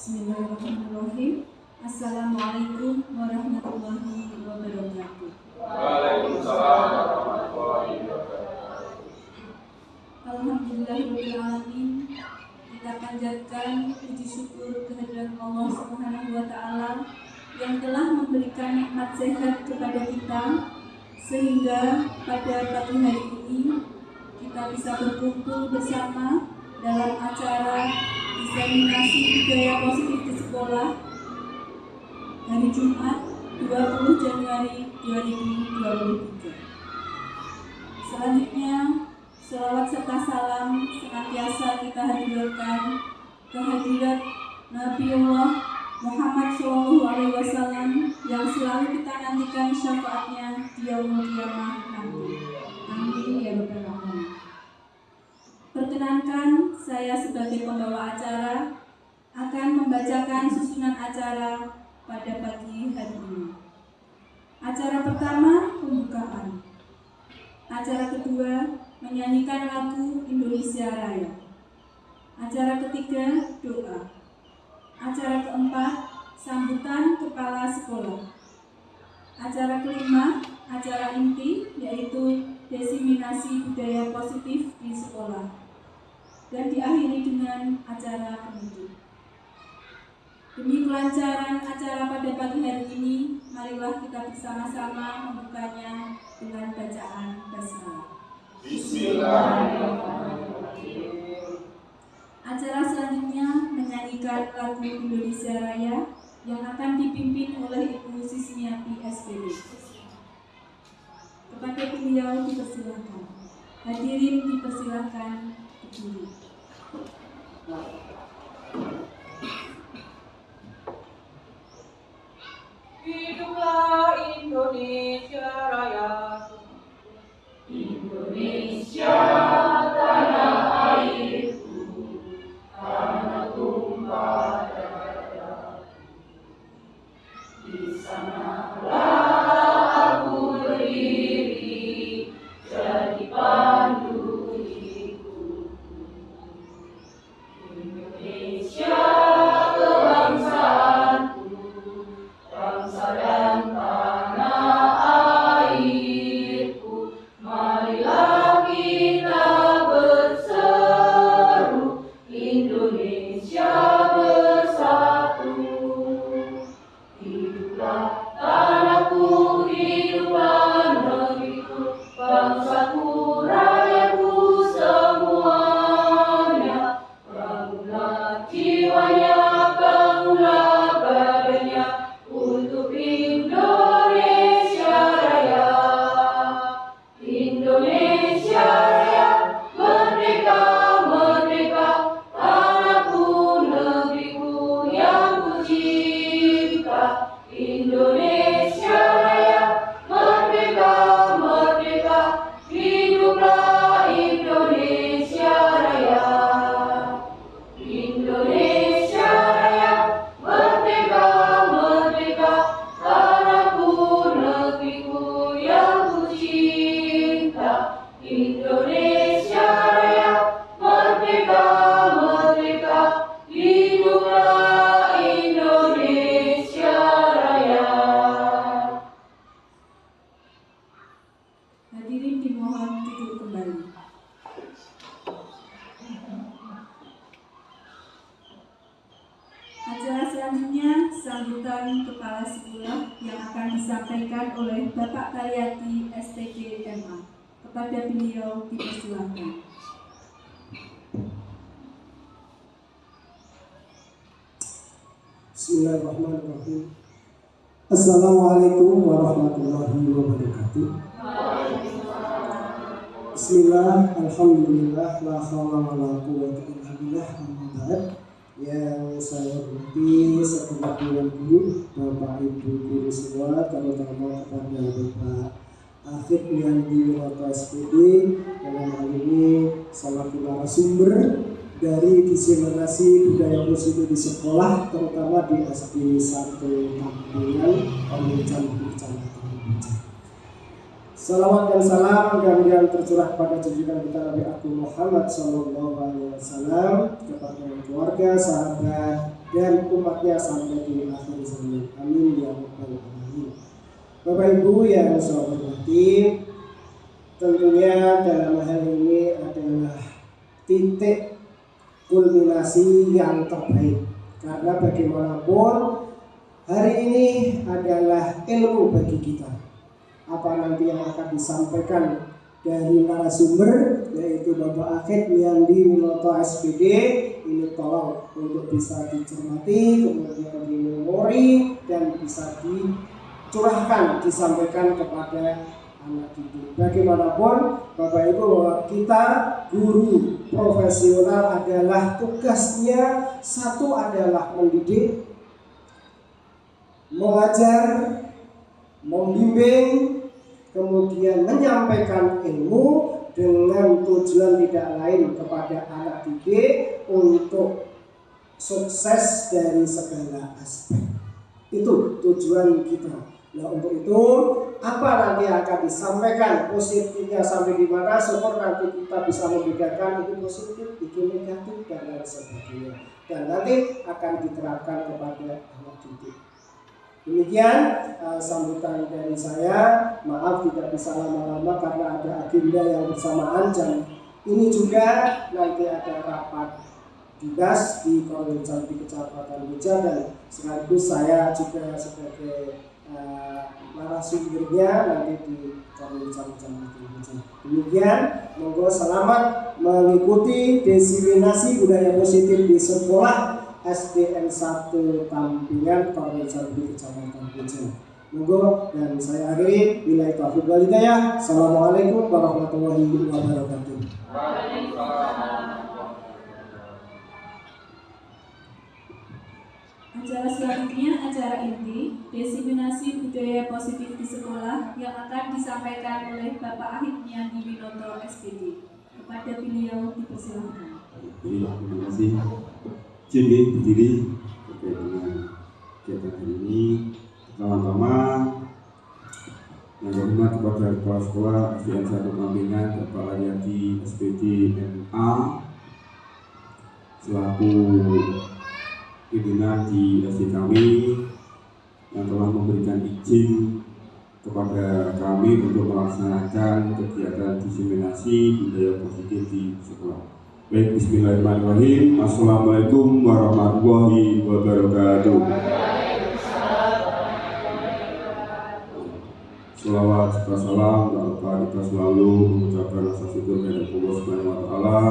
Bismillahirrahmanirrahim. Assalamualaikum warahmatullahi wabarakatuh. Waalaikumsalam warahmatullahi wabarakatuh. Alhamdulillahirrahmanirrahim. Kita panjatkan puji syukur kehadirat Allah Subhanahu wa Ta'ala yang telah memberikan nikmat sehat kepada kita, sehingga pada pagi hari ini kita bisa berkumpul bersama dalam acara diseminasi budaya positif di sekolah hari Jumat 20 Januari 2023. Selanjutnya, selawat serta salam senantiasa kita hadirkan kehadirat Nabiullah Muhammad SAW yang selalu kita nantikan syafaatnya di yaumul qiyamah nanti. Amin ya rabbal alamin. Perkenankan, saya sebagai pembawa acara akan membacakan susunan acara pada pagi hari ini. Acara pertama, pembukaan. Acara kedua, menyanyikan lagu Indonesia Raya. Acara ketiga, doa. Acara keempat, sambutan kepala sekolah. Acara kelima, acara inti, yaitu diseminasi budaya positif di sekolah. Dan diakhiri dengan acara penutup. Demi kelancaran acara pada pagi hari ini, marilah kita bersama-sama membukanya dengan bacaan basmalah. Bismillahirrahmanirrahim. Acara selanjutnya menyanyikan lagu Indonesia Raya yang akan dipimpin oleh Ibu Sismiati SPD. Kepada beliau dipersilakan. Hadirin dipersilakan berdiri. Hiduplah Indonesia Raya. Indonesia tanah airku, tanah tumpah darah. Di sanalah aku berdiri, jadi pandu hidupku. Indonesia kebangsaanku, bangsa dan tanah airku. Marilah kita berseru, Indonesia bersatu. Hiduplah tanahku, hiduplah negeriku, bangsaku, rakyatku semuanya. Bangunlah jiwanya, bangunlah badannya untuk Indonesia Raya. Indonesia Raya, merdeka, merdeka, tanahku, negeriku yang ku cinta. Indonesia Raya, merdeka, merdeka, hiduplah Indonesia Raya. Indonesia Raya, merdeka, merdeka, tanahku, negeriku yang ku cinta. Indonesia Raya, merdeka, merdeka, hiduplah Indonesia Raya. Hadirin dimohon duduk kembali. Acara selanjutnya sambutan kepala sekolah yang akan disampaikan oleh Bapak Karyati STG MA. Kepada beliau dipersilakan. Bismillahirrahmanirrahim. Assalamualaikum warahmatullahi wabarakatuh. Bismillah, alhamdulillah, la haula wa la quwwata illa billah, amma ba'd. Yang saya hormati segenap guru, Bapak Ibu guru semua, terutama kepada Bapak Afid yang di Wiroto SPD, dalam hal ini selaku narasumber dari diseminasi budaya positif di sekolah, terutama di SD 1 Tampilan, Pembican Kecamatan Pembican. Salawat dan salam mudah-mudahan tercurah pada junjungan kita Nabi Agung Muhammad SAW, kepada keluarga, sahabat, dan umatnya sampai di akhir zaman. Amin ya rabbal alamin. Bapak Ibu yang saya hormati, tentunya dalam hal ini adalah titik kulminasi yang terbaik, karena bagaimanapun hari ini adalah ilmu bagi kita. Apa nanti yang akan disampaikan dari narasumber, yaitu Bapak Akid Miandi Winoto SPD, ini tolong untuk bisa dicermati, kemudian dimemori, dan bisa dicurahkan, disampaikan kepada anak didik. Bagaimanapun Bapak Ibu, bahwa kita guru profesional adalah tugasnya satu adalah mendidik, mengajar, membimbing, kemudian menyampaikan ilmu dengan tujuan tidak lain kepada anak didik untuk sukses dari segala aspek. Itu tujuan kita. Nah, untuk itu apa nanti akan disampaikan, positifnya sampai di mana, syukur nanti kita bisa membedakan itu positif, itu negatif, dan lain sebagainya. Dan nanti akan diterapkan kepada anak didik. Demikian sambutan dari saya. Maaf tidak bisa lama-lama karena ada agenda yang bersamaan jam ini juga nanti ada rapat dinas di Korwil Jambi Kecamatan Beja, dan sekaligus saya juga sebagai narasumbernya nanti di Korwil Jambi Beja. Demikian, monggo selamat mengikuti diseminasi budaya positif di sekolah SDN 1 Tampingan Korwil Jambi Kecamatan Beja. Monggo, dan saya akhiri, billahi taufiq wal hidayah. Assalamualaikum warahmatullahi wabarakatuh. Acara selanjutnya acara inti diseminasi budaya positif di sekolah yang akan disampaikan oleh Bapak Ahid Miandi Winoto SPD. Kepada beliau dipersilakan. Terima kasih. Jadi berdiri terkait dengan kegiatan hari ini. Pertama-tama yang hormat kepada Kepala Sekolah SDN 1 Tampingan Bapak Aryadi SPD MA selaku pimpinan di SD kami yang telah memberikan izin kepada kami untuk melaksanakan kegiatan diseminasi budaya positif di sekolah. Baik, bismillahirrahmanirrahim. Assalamualaikum warahmatullahi wabarakatuh. Selawat serta salam kita selalu mengucapkan rasa syukur kepada Allah Subhanahu wa taala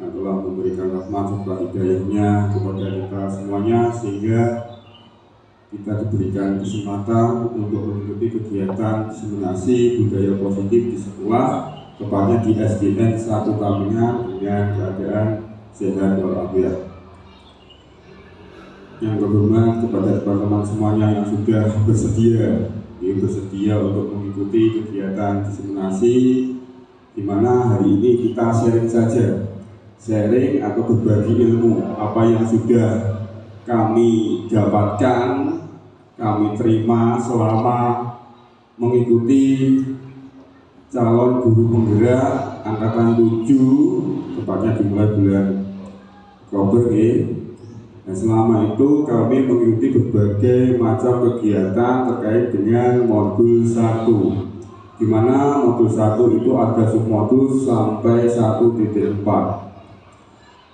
yang telah memberikan rahmat serta hidayahnya kepada kita semuanya, sehingga kita diberikan kesempatan untuk mengikuti kegiatan diseminasi budaya positif di sekolah, tepatnya di SDN 1 Tampingan dengan keadaan sehat walafiat. Yang berhormat kepada teman-teman semuanya yang sudah bersedia untuk mengikuti kegiatan diseminasi, di mana hari ini kita sharing atau berbagi ilmu apa yang sudah kami dapatkan, kami terima selama mengikuti calon guru penggerak angkatan 7, tepatnya dimulai bulan Oktober. Dan selama itu kami mengikuti berbagai macam kegiatan terkait dengan modul 1, di mana modul 1 itu ada submodul sampai 1.4.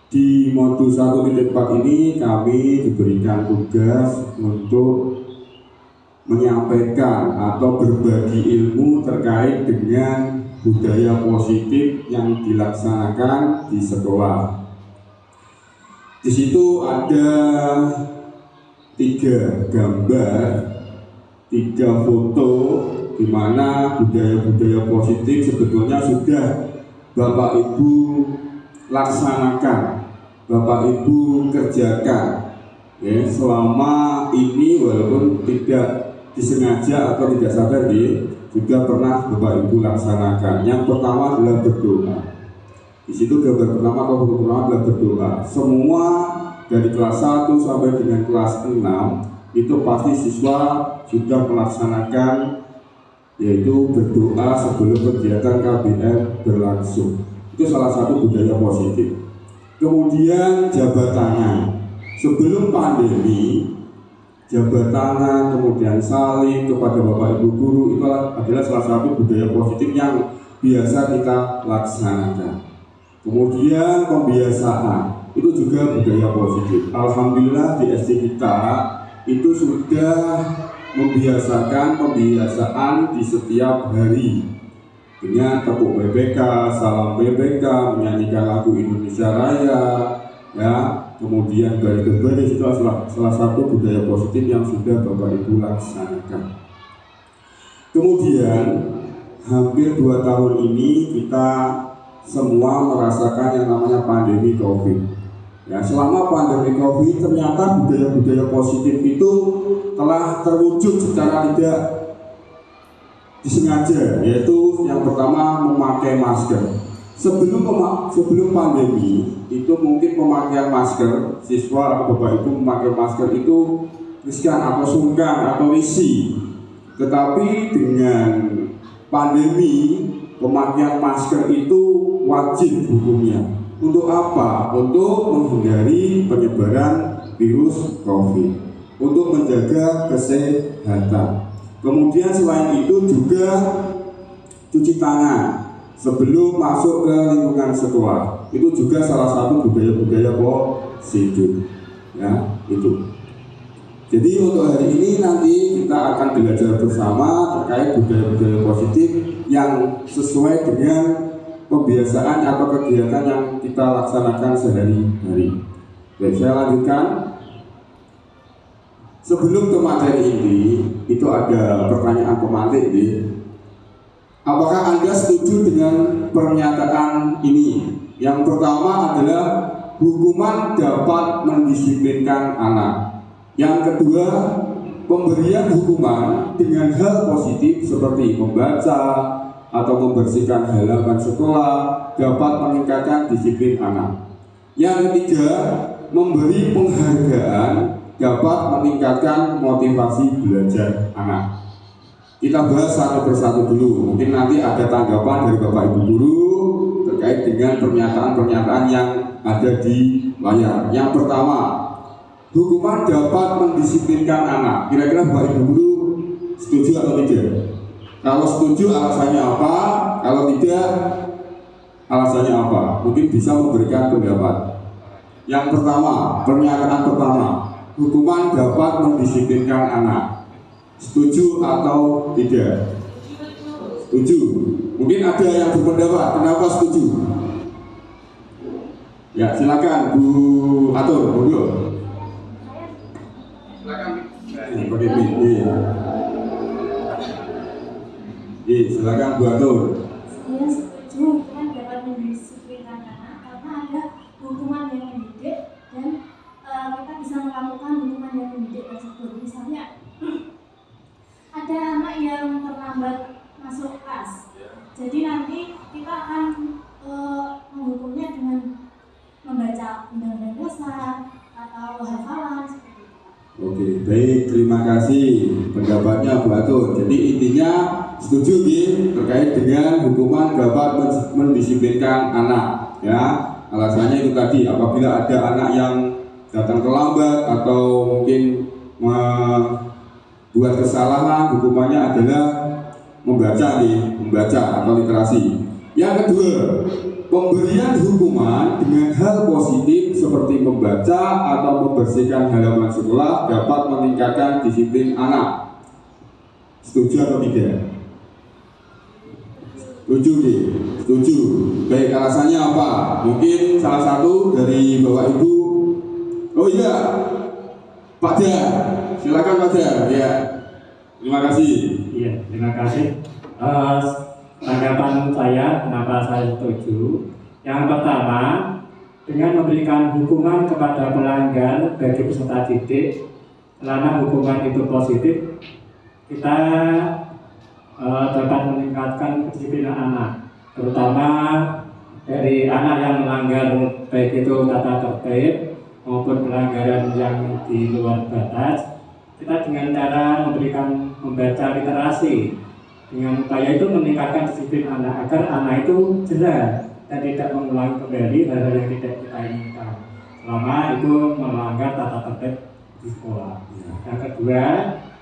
Di modul 1.4 ini kami diberikan tugas untuk menyampaikan atau berbagi ilmu terkait dengan budaya positif yang dilaksanakan di sekolah. Di situ ada 3 gambar, 3 foto, di mana budaya-budaya positif sebetulnya sudah Bapak Ibu laksanakan, Bapak Ibu kerjakan selama ini, walaupun tidak disengaja atau tidak sadar juga pernah Bapak Ibu laksanakan. Yang pertama adalah berdoa. Di situ gambar pertama atau foto pertama adalah berdoa. Semua dari kelas 1 sampai dengan kelas 6 itu pasti siswa sudah melaksanakan yaitu berdoa sebelum kegiatan KBM berlangsung. Itu salah satu budaya positif. Kemudian jabat tangan. Sebelum pandemi, jabat tangan, kemudian salim kepada Bapak Ibu guru itu adalah salah satu budaya positif yang biasa kita laksanakan. Kemudian pembiasaan, itu juga budaya positif. Alhamdulillah di SD kita itu sudah membiasakan pembiasaan di setiap hari dengan tepuk BPK, salam BPK, menyanyikan lagu Indonesia Raya, ya, kemudian baris-baris. Itu salah satu budaya positif yang sudah Bapak Ibu laksanakan. Kemudian hampir 2 tahun ini kita semua merasakan yang namanya pandemi COVID. Ya, selama pandemi COVID ternyata budaya-budaya positif itu telah terwujud secara tidak disengaja, yaitu yang pertama memakai masker. Sebelum pandemi itu mungkin pemakaian masker, siswa atau Bapak Ibu memakai masker itu riskan atau sungkan atau risih. Tetapi dengan pandemi pemakaian masker itu wajib hukumnya. Untuk apa? Untuk menghindari penyebaran virus COVID, untuk menjaga kesehatan. Kemudian selain itu juga cuci tangan sebelum masuk ke lingkungan sekolah. Itu juga salah satu budaya-budaya positif. Ya, itu. Jadi untuk hari ini nanti kita akan belajar bersama terkait budaya-budaya positif yang sesuai dengan kebiasaan atau kegiatan yang kita laksanakan sehari-hari. Baik, saya lanjutkan. Sebelum ke materi ini, itu ada pertanyaan pemantik nih. Apakah Anda setuju dengan pernyataan ini? Yang pertama adalah hukuman dapat mendisiplinkan anak. Yang kedua, pemberian hukuman dengan hal positif seperti membaca atau membersihkan halaman sekolah dapat meningkatkan disiplin anak. Yang ketiga, memberi penghargaan dapat meningkatkan motivasi belajar anak. Kita bahas satu persatu dulu. Mungkin nanti ada tanggapan dari Bapak Ibu guru terkait dengan pernyataan-pernyataan yang ada di layar. Yang pertama, hukuman dapat mendisiplinkan anak. Kira-kira Bapak Ibu guru setuju atau tidak? Kalau setuju alasannya apa? Kalau tidak alasannya apa? Mungkin bisa memberikan pendapat. Yang pertama, pernyataan pertama, hukuman dapat mendisiplinkan anak. Setuju atau tidak? Setuju. Mungkin ada yang berpendapat, kenapa setuju? Ya, silakan Bu Atur, monggo. Silakan. Ini pakai mic. Silakan Bu Atur. Saya setuju hukuman dapat mendisiplinkan anak karena ada hukuman yang mendidik dan kita bisa melakukan hukuman yang mendidik tersebut. Misalnya ada anak yang terlambat masuk kelas, jadi nanti kita akan menghukumnya dengan membaca undang-undang dasar atau hafalan seperti itu. Oke, baik, terima kasih pendapatnya Bu Atur. Jadi intinya setuju terkait dengan hukuman dapat mendisiplinkan anak. Ya, alasannya itu tadi, apabila ada anak yang datang terlambat atau mungkin membuat kesalahan, hukumannya adalah membaca atau literasi. Yang kedua, pemberian hukuman dengan hal positif seperti membaca atau membersihkan halaman sekolah dapat meningkatkan disiplin anak. Setuju atau tidak? Setuju nih, setuju. Baik, alasannya apa? Mungkin salah satu dari Bapak Ibu. Oh iya, Pak Dar, silakan Pak Dar. Ya, terima kasih. Iya, terima kasih. Tanggapan saya kenapa saya setuju. Yang pertama, dengan memberikan hukuman kepada pelanggar bagi peserta didik, selama hukuman itu positif, kita dapat meningkatkan kedisiplinan anak, terutama dari anak yang melanggar baik itu tata tertib maupun pelanggaran yang di luar batas. Kita dengan cara membaca literasi Dengan upaya itu meningkatkan disiplin anak agar anak itu jerah dan tidak mengulangi kembali hal-hal yang tidak kita inginkan selama itu melanggar tata tertib di sekolah. Yang kedua,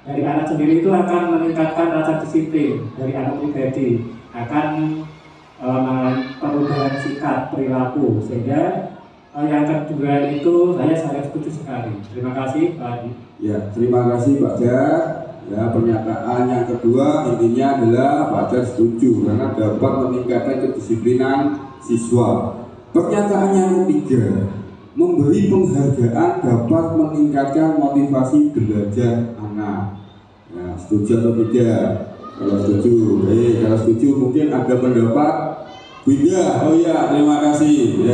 dari anak sendiri itu akan meningkatkan rasa disiplin dari anak pribadi, akan perubahan sikap perilaku, sehingga yang kedua itu saya sangat setuju sekali. Terima kasih Pak Adi. Ya, terima kasih Pak Jar. Ya, pernyataan yang kedua intinya adalah Pak Jar setuju karena dapat meningkatkan kedisiplinan siswa. Pernyataan yang ketiga, memberi penghargaan dapat meningkatkan motivasi belajar anak. Ya, setuju atau tidak? Kalau setuju, kalau setuju mungkin ada pendapat beda. Oh ya, terima kasih.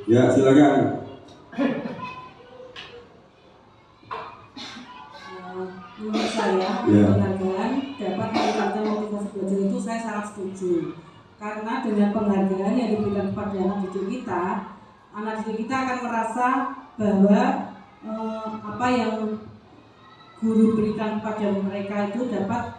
Ya, silakan. Menurut saya, penghargaan dapat meningkatkan motivasi belajar itu saya sangat setuju. Karena dengan penghargaan yang diberikan kepada anak didik kita akan merasa bahwa apa yang guru berikan kepada mereka itu dapat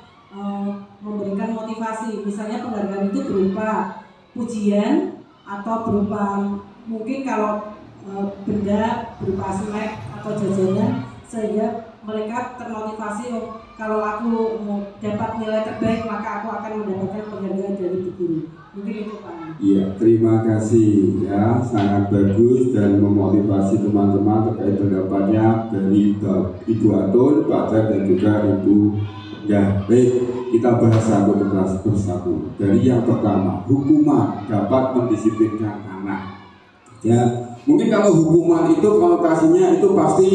memberikan motivasi. Misalnya penghargaan itu berupa pujian atau berupa mungkin kalau benda berupa snack atau jajanan, sehingga mereka termotivasi, kalau aku dapat nilai terbaik maka aku akan mendapatkan penghargaan dari guru. Mungkin itu Pak. Iya, terima kasih ya, sangat bagus dan memotivasi teman-teman terkait pendapatnya dari Ibu Atun, Pak Jar dan juga Ibu. Ya, baik, kita bahas satu persatu. Dari yang pertama, hukuman dapat mendisiplinkan anak. Ya, mungkin kalau hukuman itu konotasinya itu pasti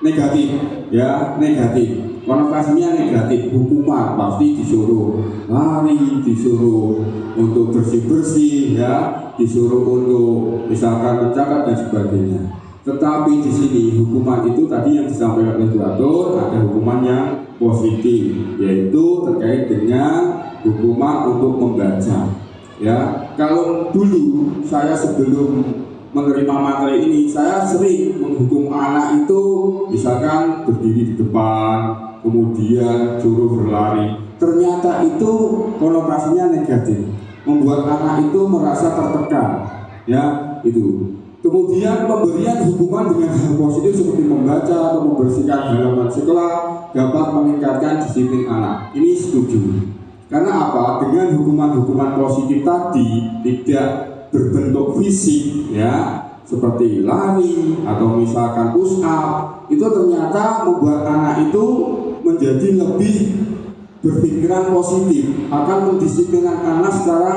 negatif, ya, negatif. Konotasinya negatif. Hukuman pasti disuruh lari, disuruh untuk bersih-bersih, ya, disuruh untuk misalkan mencatat dan sebagainya. Tetapi di sini hukuman itu tadi yang disampaikan oleh Tuatur, ada hukuman yang positif, yaitu terkait dengan hukuman untuk membaca. Ya, kalau dulu saya sebelum menerima materi ini, saya sering menghukum anak itu misalkan berdiri di depan, kemudian suruh berlari. Ternyata itu konotasinya negatif, membuat anak itu merasa tertekan. Ya, itu. Kemudian pemberian hukuman dengan hal positif seperti membaca atau membersihkan halaman sekolah dapat meningkatkan disiplin anak. Ini setuju. Karena apa? Dengan hukuman-hukuman positif tadi tidak berbentuk fisik, ya, seperti lari atau misalkan push up, itu ternyata membuat anak itu menjadi lebih berpikiran positif, akan mendisiplinkan anak secara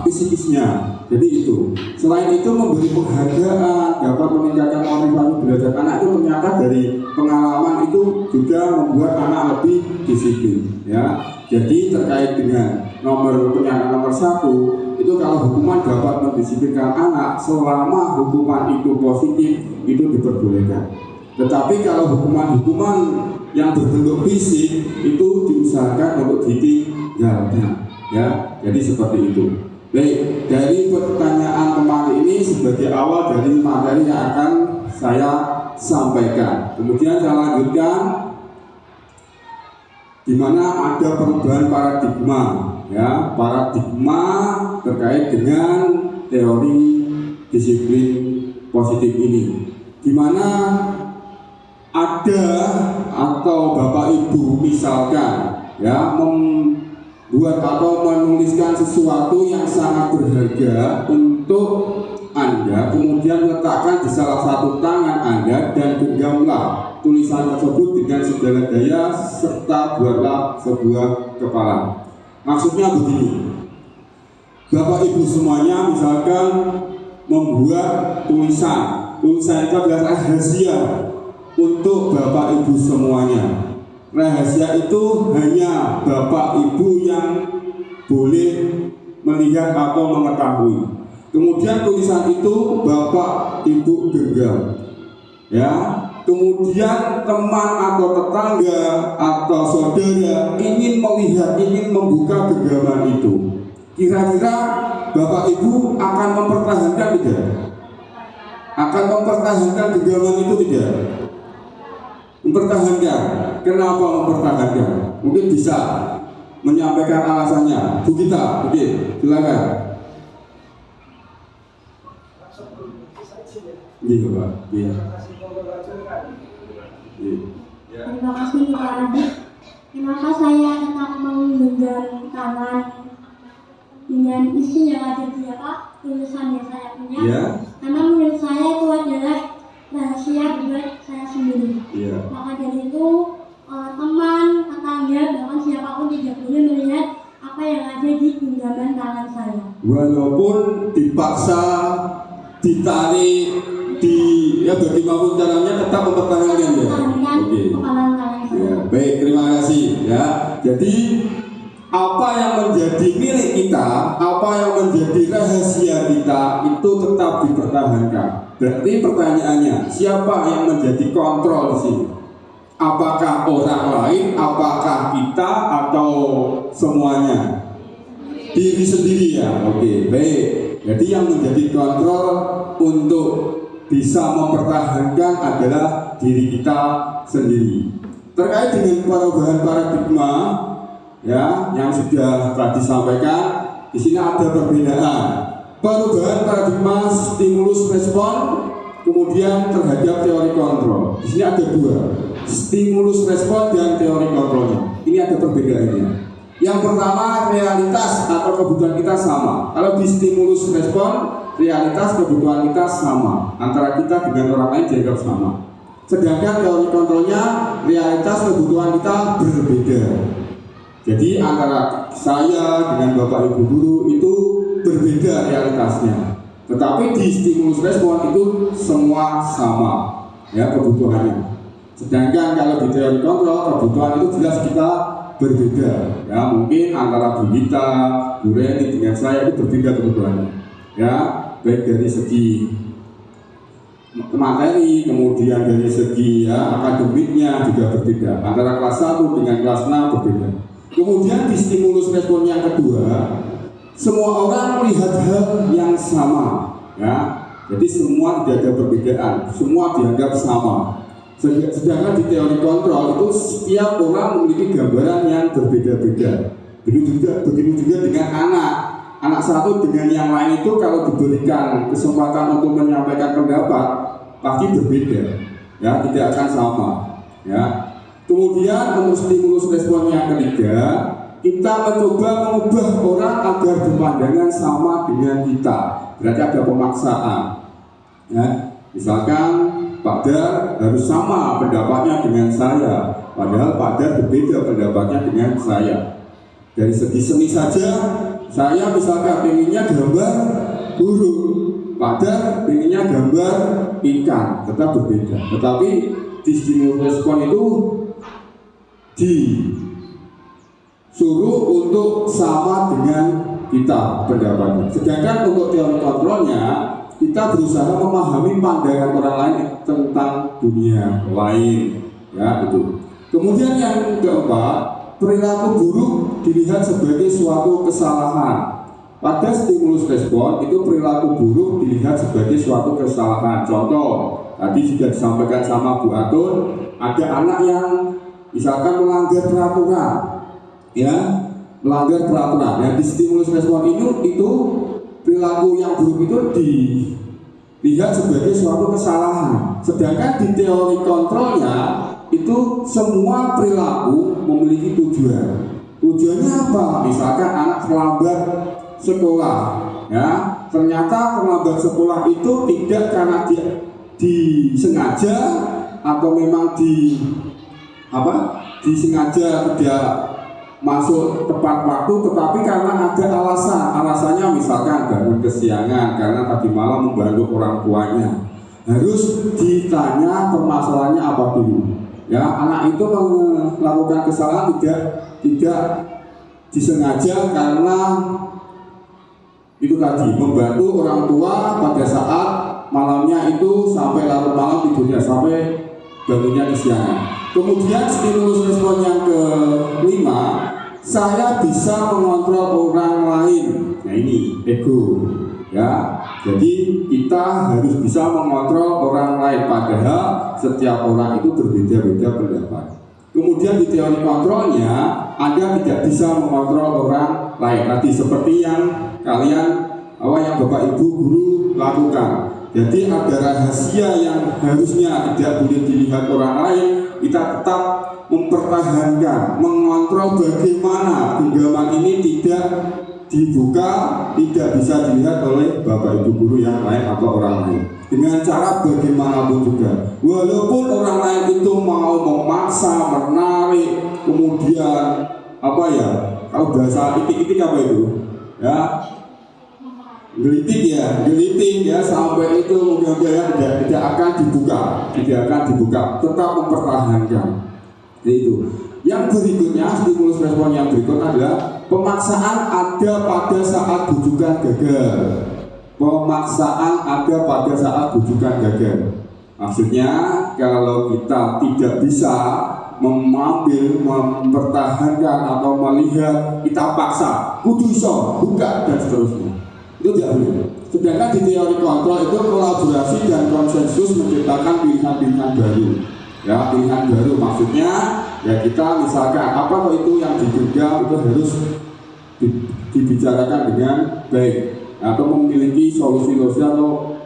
psikisnya. Jadi itu. Selain itu memberi penghargaan dapat meningkatkan motivasi belajar anak, itu ternyata dari pengalaman itu juga membuat anak lebih disiplin, ya. Jadi terkait dengan pernyataan nomor 1 itu, kalau hukuman dapat mendisiplinkan anak selama hukuman itu positif, itu diperbolehkan. Tetapi kalau hukuman-hukuman yang berbentuk fisik itu diusahakan untuk ditinggalkan, ya. Jadi seperti itu. Baik, dari pertanyaan kemarin ini sebagai awal dari materi yang akan saya sampaikan. Kemudian saya lanjutkan di mana ada perubahan paradigma, ya, paradigma terkait dengan teori disiplin positif ini, di mana ada atau Bapak Ibu misalkan, ya, membuat atau menuliskan sesuatu yang sangat berharga untuk Anda, kemudian letakkan di salah satu tangan Anda dan genggamlah tulisan tersebut dengan segala daya serta buatlah sebuah kepala. Maksudnya begini, Bapak Ibu semuanya misalkan membuat tulisan itu adalah rahasia untuk Bapak Ibu semuanya. Rahasia itu hanya Bapak Ibu yang boleh melihat atau mengetahui. Kemudian tulisan itu Bapak Ibu genggam, ya. Kemudian teman atau tetangga atau saudara ingin melihat, ingin membuka genggaman itu. Kira-kira Bapak Ibu akan mempertahankan tidak? akan mempertahankan genggaman itu tidak? Mempertahankan. Kenapa mempertahankan? Mungkin bisa menyampaikan alasannya. Bu Gita, oke, silakan. Iya, Pak. Iya. Terima kasih Pak Adik. Kenapa saya tetap menggenggam tangan dengan isi yang ada di tulisan yang saya punya? Yeah. Karena menurut saya itu adalah rahasia buat saya sendiri. Yeah. Maka dari itu teman, tetangga, bahkan siapapun tidak boleh melihat apa yang ada di genggaman tangan saya. Walaupun dipaksa, ditarik, bagaimanapun caranya tetap mempertahankan ya. Oke. Ya, baik, terima kasih ya. Jadi apa yang menjadi milik kita, apa yang menjadi rahasia kita itu tetap dipertahankan. Berarti pertanyaannya, siapa yang menjadi kontrol di sini? Apakah orang lain, apakah kita, atau semuanya? Diri sendiri ya. Oke, baik. Jadi yang menjadi kontrol untuk bisa mempertahankan adalah diri kita sendiri. Terkait dengan perubahan paradigma ya yang sudah tadi disampaikan, di sini ada perbedaan. Perubahan paradigma stimulus respon kemudian terhadap teori kontrol. Di sini ada dua, stimulus respon dan teori kontrolnya. Ini ada perbedaannya. Yang pertama, realitas atau kebutuhan kita sama. Kalau di stimulus respon, realitas kebutuhan kita sama, antara kita dengan orang lain dianggap sama. Sedangkan teori kontrolnya, realitas kebutuhan kita berbeda. Jadi antara saya dengan Bapak Ibu guru itu berbeda realitasnya. Tetapi di stimulus respon itu semua sama ya kebutuhannya. Sedangkan kalau di teori kontrol, kebutuhan itu jelas kita berbeda. Ya mungkin antara Bu Gita, Bu Reni dengan saya itu berbeda kebutuhannya. Ya baik dari segi materi, kemudian dari segi ya, akademiknya juga berbeda. Antara kelas 1 dengan kelas 6 berbeda. Kemudian di stimulus respon yang kedua, semua orang melihat hal yang sama, ya. Jadi semua tidak ada perbedaan, semua dianggap sama. Sedangkan di teori kontrol itu setiap orang memiliki gambaran yang berbeda-beda. Begitu juga dengan anak satu dengan yang lain itu kalau diberikan kesempatan untuk menyampaikan pendapat pasti berbeda, ya tidak akan sama, ya. Kemudian untuk stimulus respon yang ketiga, kita mencoba mengubah orang agar berpandangan sama dengan kita. Berarti ada pemaksaan, ya. Misalkan Pak Dar harus sama pendapatnya dengan saya, padahal Pak Dar berbeda pendapatnya dengan saya. Dari segi seni saja, saya misalkan pengennya gambar burung, Pak Dar pengennya gambar ikan, tetap berbeda. Tetapi di stimulus respon itu disuruh untuk sama dengan kita pendapatnya. Sedangkan untuk teori kontrolnya, kita berusaha memahami pandangan orang lain tentang dunia lain, ya itu. Kemudian yang keempat, perilaku buruk dilihat sebagai suatu kesalahan. Pada stimulus respon itu perilaku buruk dilihat sebagai suatu kesalahan. Contoh, tadi sudah disampaikan sama Bu Atun, ada anak yang misalkan melanggar peraturan, ya, melanggar peraturan. Yang di stimulus respon itu perilaku yang buruk itu dilihat sebagai suatu kesalahan. Sedangkan di teori kontrolnya itu semua perilaku memiliki tujuan. Tujuannya apa? Misalkan anak terlambat sekolah, ya, ternyata terlambat sekolah itu tidak karena dia disengaja atau memang disengaja tidak masuk tepat waktu, tetapi karena ada alasannya misalkan bangun kesiangan karena tadi malam membantu orang tuanya. Harus ditanya permasalahannya apa dulu. Ya, anak itu melakukan kesalahan tidak disengaja karena itu tadi membantu orang tua pada saat malamnya itu sampai larut malam tidurnya sampai bangunnya kesiangan. Kemudian stimulus respon yang kelima, saya bisa mengontrol orang lain. Nah ini ego, ya. Jadi kita harus bisa mengontrol orang lain, padahal setiap orang itu berbeda-beda pendapat. Kemudian di teori kontrolnya, Anda tidak bisa mengontrol orang lain. Nanti seperti yang yang Bapak Ibu guru lakukan. Jadi ada rahasia yang harusnya tidak boleh dilihat orang lain, kita tetap mempertahankan, mengontrol bagaimana genggaman ini tidak dibuka, tidak bisa dilihat oleh Bapak Ibu guru yang lain atau orang lain. Dengan cara bagaimanapun juga, walaupun orang lain itu mau memaksa, menarik, kemudian kalau bahasa itik-itik apa itu? Ya, gelitik ya sampai itu mudah-mudahan tidak akan dibuka, tetap mempertahankan. Itu. Yang berikutnya, stimulus respon yang berikut adalah pemaksaan ada pada saat bujukan gagal. Maksudnya kalau kita tidak bisa mempertahankan atau melihat, kita paksa, kudu iso, buka dan seterusnya. Itu tidak boleh. Sedangkan di teori kontrol itu kolaborasi dan konsensus menciptakan pilihan-pilihan baru. Ya, pilihan baru maksudnya ya kita misalkan apa itu yang digenggam itu harus dibicarakan dengan baik atau memiliki solusi-solusi atau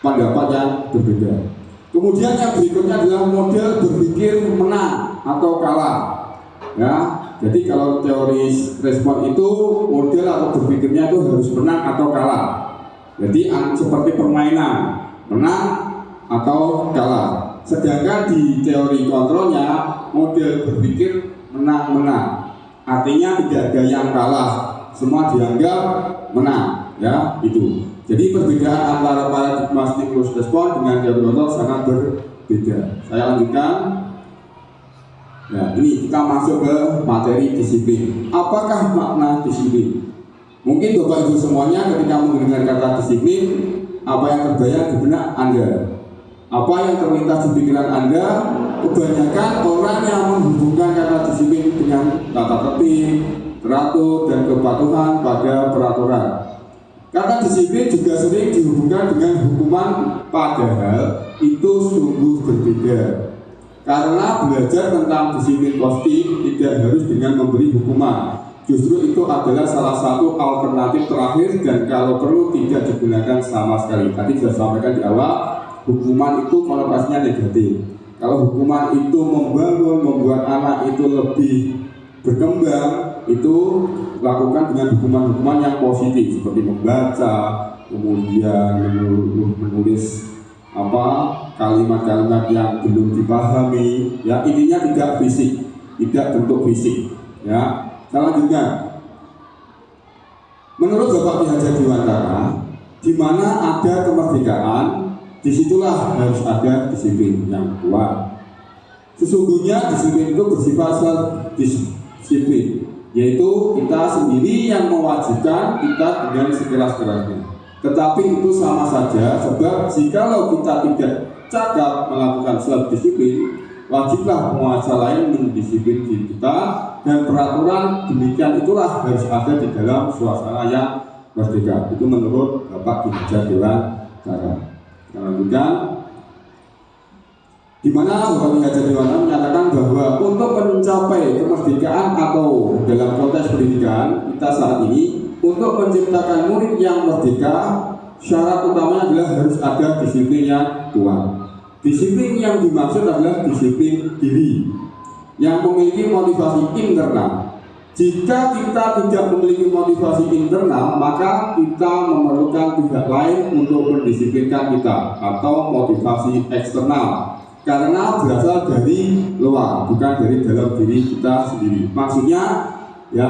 pendapat yang berbeda. Kemudian yang berikutnya adalah model berpikir menang atau kalah. Ya, jadi kalau teori respon itu model atau berpikirnya itu harus menang atau kalah. Jadi seperti permainan menang atau kalah. Sedangkan di teori kontrolnya model berpikir menang-menang. Artinya tidak ada yang kalah, semua dianggap menang. Ya, itu. Jadi perbedaan antara paradigma stimulus respon dengan teori kontrol sangat berbeda. Saya lanjutkan. Ya, ini kita masuk ke materi disiplin. Apakah makna disiplin? Mungkin Bapak Ibu semuanya ketika mendengar kata disiplin, apa yang terbayang di benak Anda? Apa yang terlintas di pikiran Anda? Kebanyakan orang yang menghubungkan kata disiplin dengan tata tertib, teratur, dan kepatuhan pada peraturan. Kata disiplin juga sering dihubungkan dengan hukuman, padahal itu sungguh berbeda. Karena belajar tentang disiplin positif tidak harus dengan memberi hukuman. Justru itu adalah salah satu alternatif terakhir dan kalau perlu tidak digunakan sama sekali. Tadi sudah sampaikan di awal, hukuman itu konotasinya negatif. Kalau hukuman itu membangun, membuat anak itu lebih berkembang, itu lakukan dengan hukuman-hukuman yang positif seperti membaca, kemudian menulis kalimat-kalimat yang belum dipahami. Ya, intinya tidak fisik, tidak bentuk fisik. Ya, selanjutnya, menurut Bapak Ki Hajar Dewantara, di mana ada kemerdekaan, disitulah harus ada disiplin yang kuat. Sesungguhnya disiplin itu bersifat self-disiplin, yaitu kita sendiri yang mewajibkan kita dengan sekeras-kerasnya. Tetapi itu sama saja, sebab jikalau kita tidak cakap melakukan self-disiplin, wajiblah penguasa lain mendisiplin diri kita, dan peraturan demikian itulah harus ada di dalam suasana yang merdeka. Itu menurut Bapak Ki Hajar Dewantara. Lanjutkan, di mana Bapak Ki Hajar Dewantara menyatakan bahwa untuk mencapai kemerdekaan atau dalam konteks pendidikan kita saat ini, untuk menciptakan murid yang merdeka, syarat utamanya adalah harus ada disiplin yang kuat. Disiplin yang dimaksud adalah disiplin diri yang memiliki motivasi internal. Jika kita tidak memiliki motivasi internal, maka kita memerlukan pihak lain untuk mendisiplinkan kita atau motivasi eksternal. Karena berasal dari luar, bukan dari dalam diri kita sendiri. Maksudnya di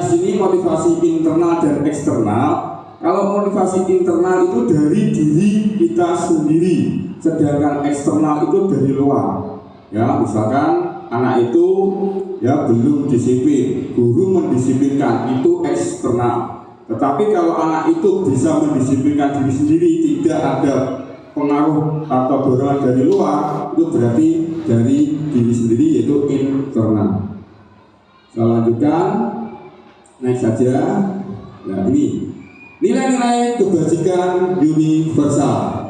sini motivasi internal dan eksternal. Kalau motivasi internal itu dari diri kita sendiri, sedangkan eksternal itu dari luar. Ya, misalkan anak itu belum disiplin, guru mendisiplinkan, itu eksternal. Tetapi kalau anak itu bisa mendisiplinkan diri sendiri, tidak ada pengaruh atau dorongan dari luar, itu berarti dari diri sendiri, yaitu internal. Saya lanjutkan, next saja. Nah, ini Nilai-nilai kebajikan universal.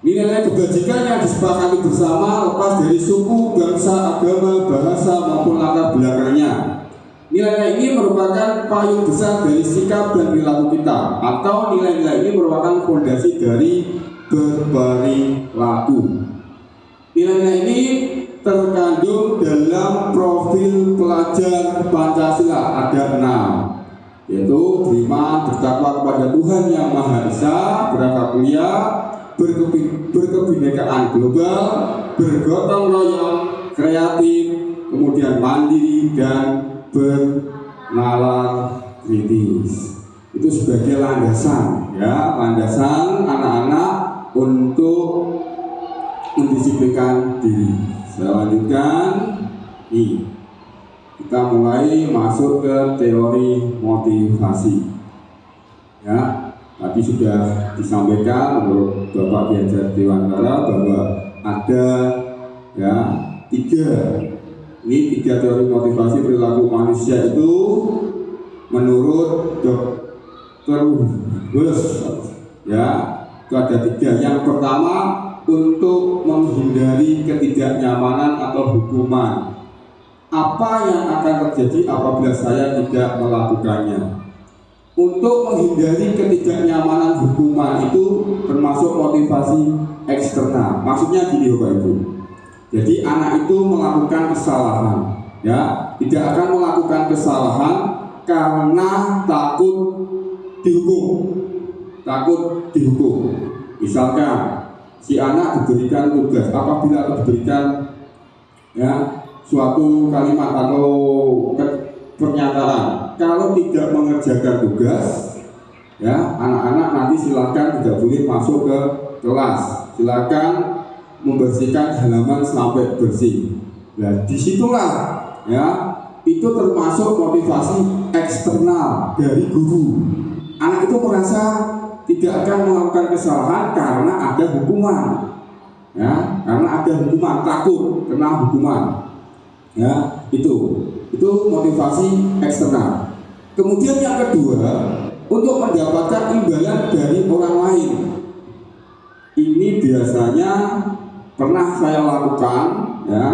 Nilai-nilai kebajikan yang disepakati bersama lepas dari suku, bangsa, agama, bahasa maupun latar belakangnya. Nilai-nilai ini merupakan payung besar dari sikap dan perilaku kita, atau nilai-nilai ini merupakan fondasi dari berperilaku. Nilai-nilai ini terkandung dalam profil pelajar Pancasila, ada 6, yaitu beriman, bertakwa kepada Tuhan Yang Maha Esa, berakhlak mulia, berkebinekaan global, bergotong royong, kreatif, kemudian mandiri dan bernalar kritis. Itu sebagai landasan, ya, landasan anak-anak untuk mendisiplinkan diri. Saya lanjutkan. Nih, kita mulai masuk ke teori motivasi. Ya, tadi sudah disampaikan menurut Bapak Ki Hajar Dewantara bahwa ada ya 3 teori motivasi perilaku manusia itu menurut Dr. Hulse, ya, itu ada 3. Yang pertama, untuk menghindari ketidaknyamanan atau hukuman. Apa yang akan terjadi apabila saya tidak melakukannya? Untuk menghindari ketidaknyamanan hukuman itu termasuk motivasi eksternal. Maksudnya gini Bapak Ibu. Jadi anak itu melakukan kesalahan, ya, tidak akan melakukan kesalahan karena takut dihukum. Misalkan si anak diberikan tugas, apabila diberikan ya suatu kalimat atau pernyataan, kalau tidak mengerjakan tugas, ya anak-anak nanti silakan tidak boleh masuk ke kelas, silakan membersihkan halaman sampai bersih. Nah disitulah ya itu termasuk motivasi eksternal dari guru. Anak itu merasa tidak akan melakukan kesalahan karena ada hukuman, ya, karena ada hukuman, takut kena hukuman, ya, itu motivasi eksternal. Kemudian yang kedua, untuk mendapatkan imbalan dari orang lain. Ini biasanya pernah saya lakukan, ya,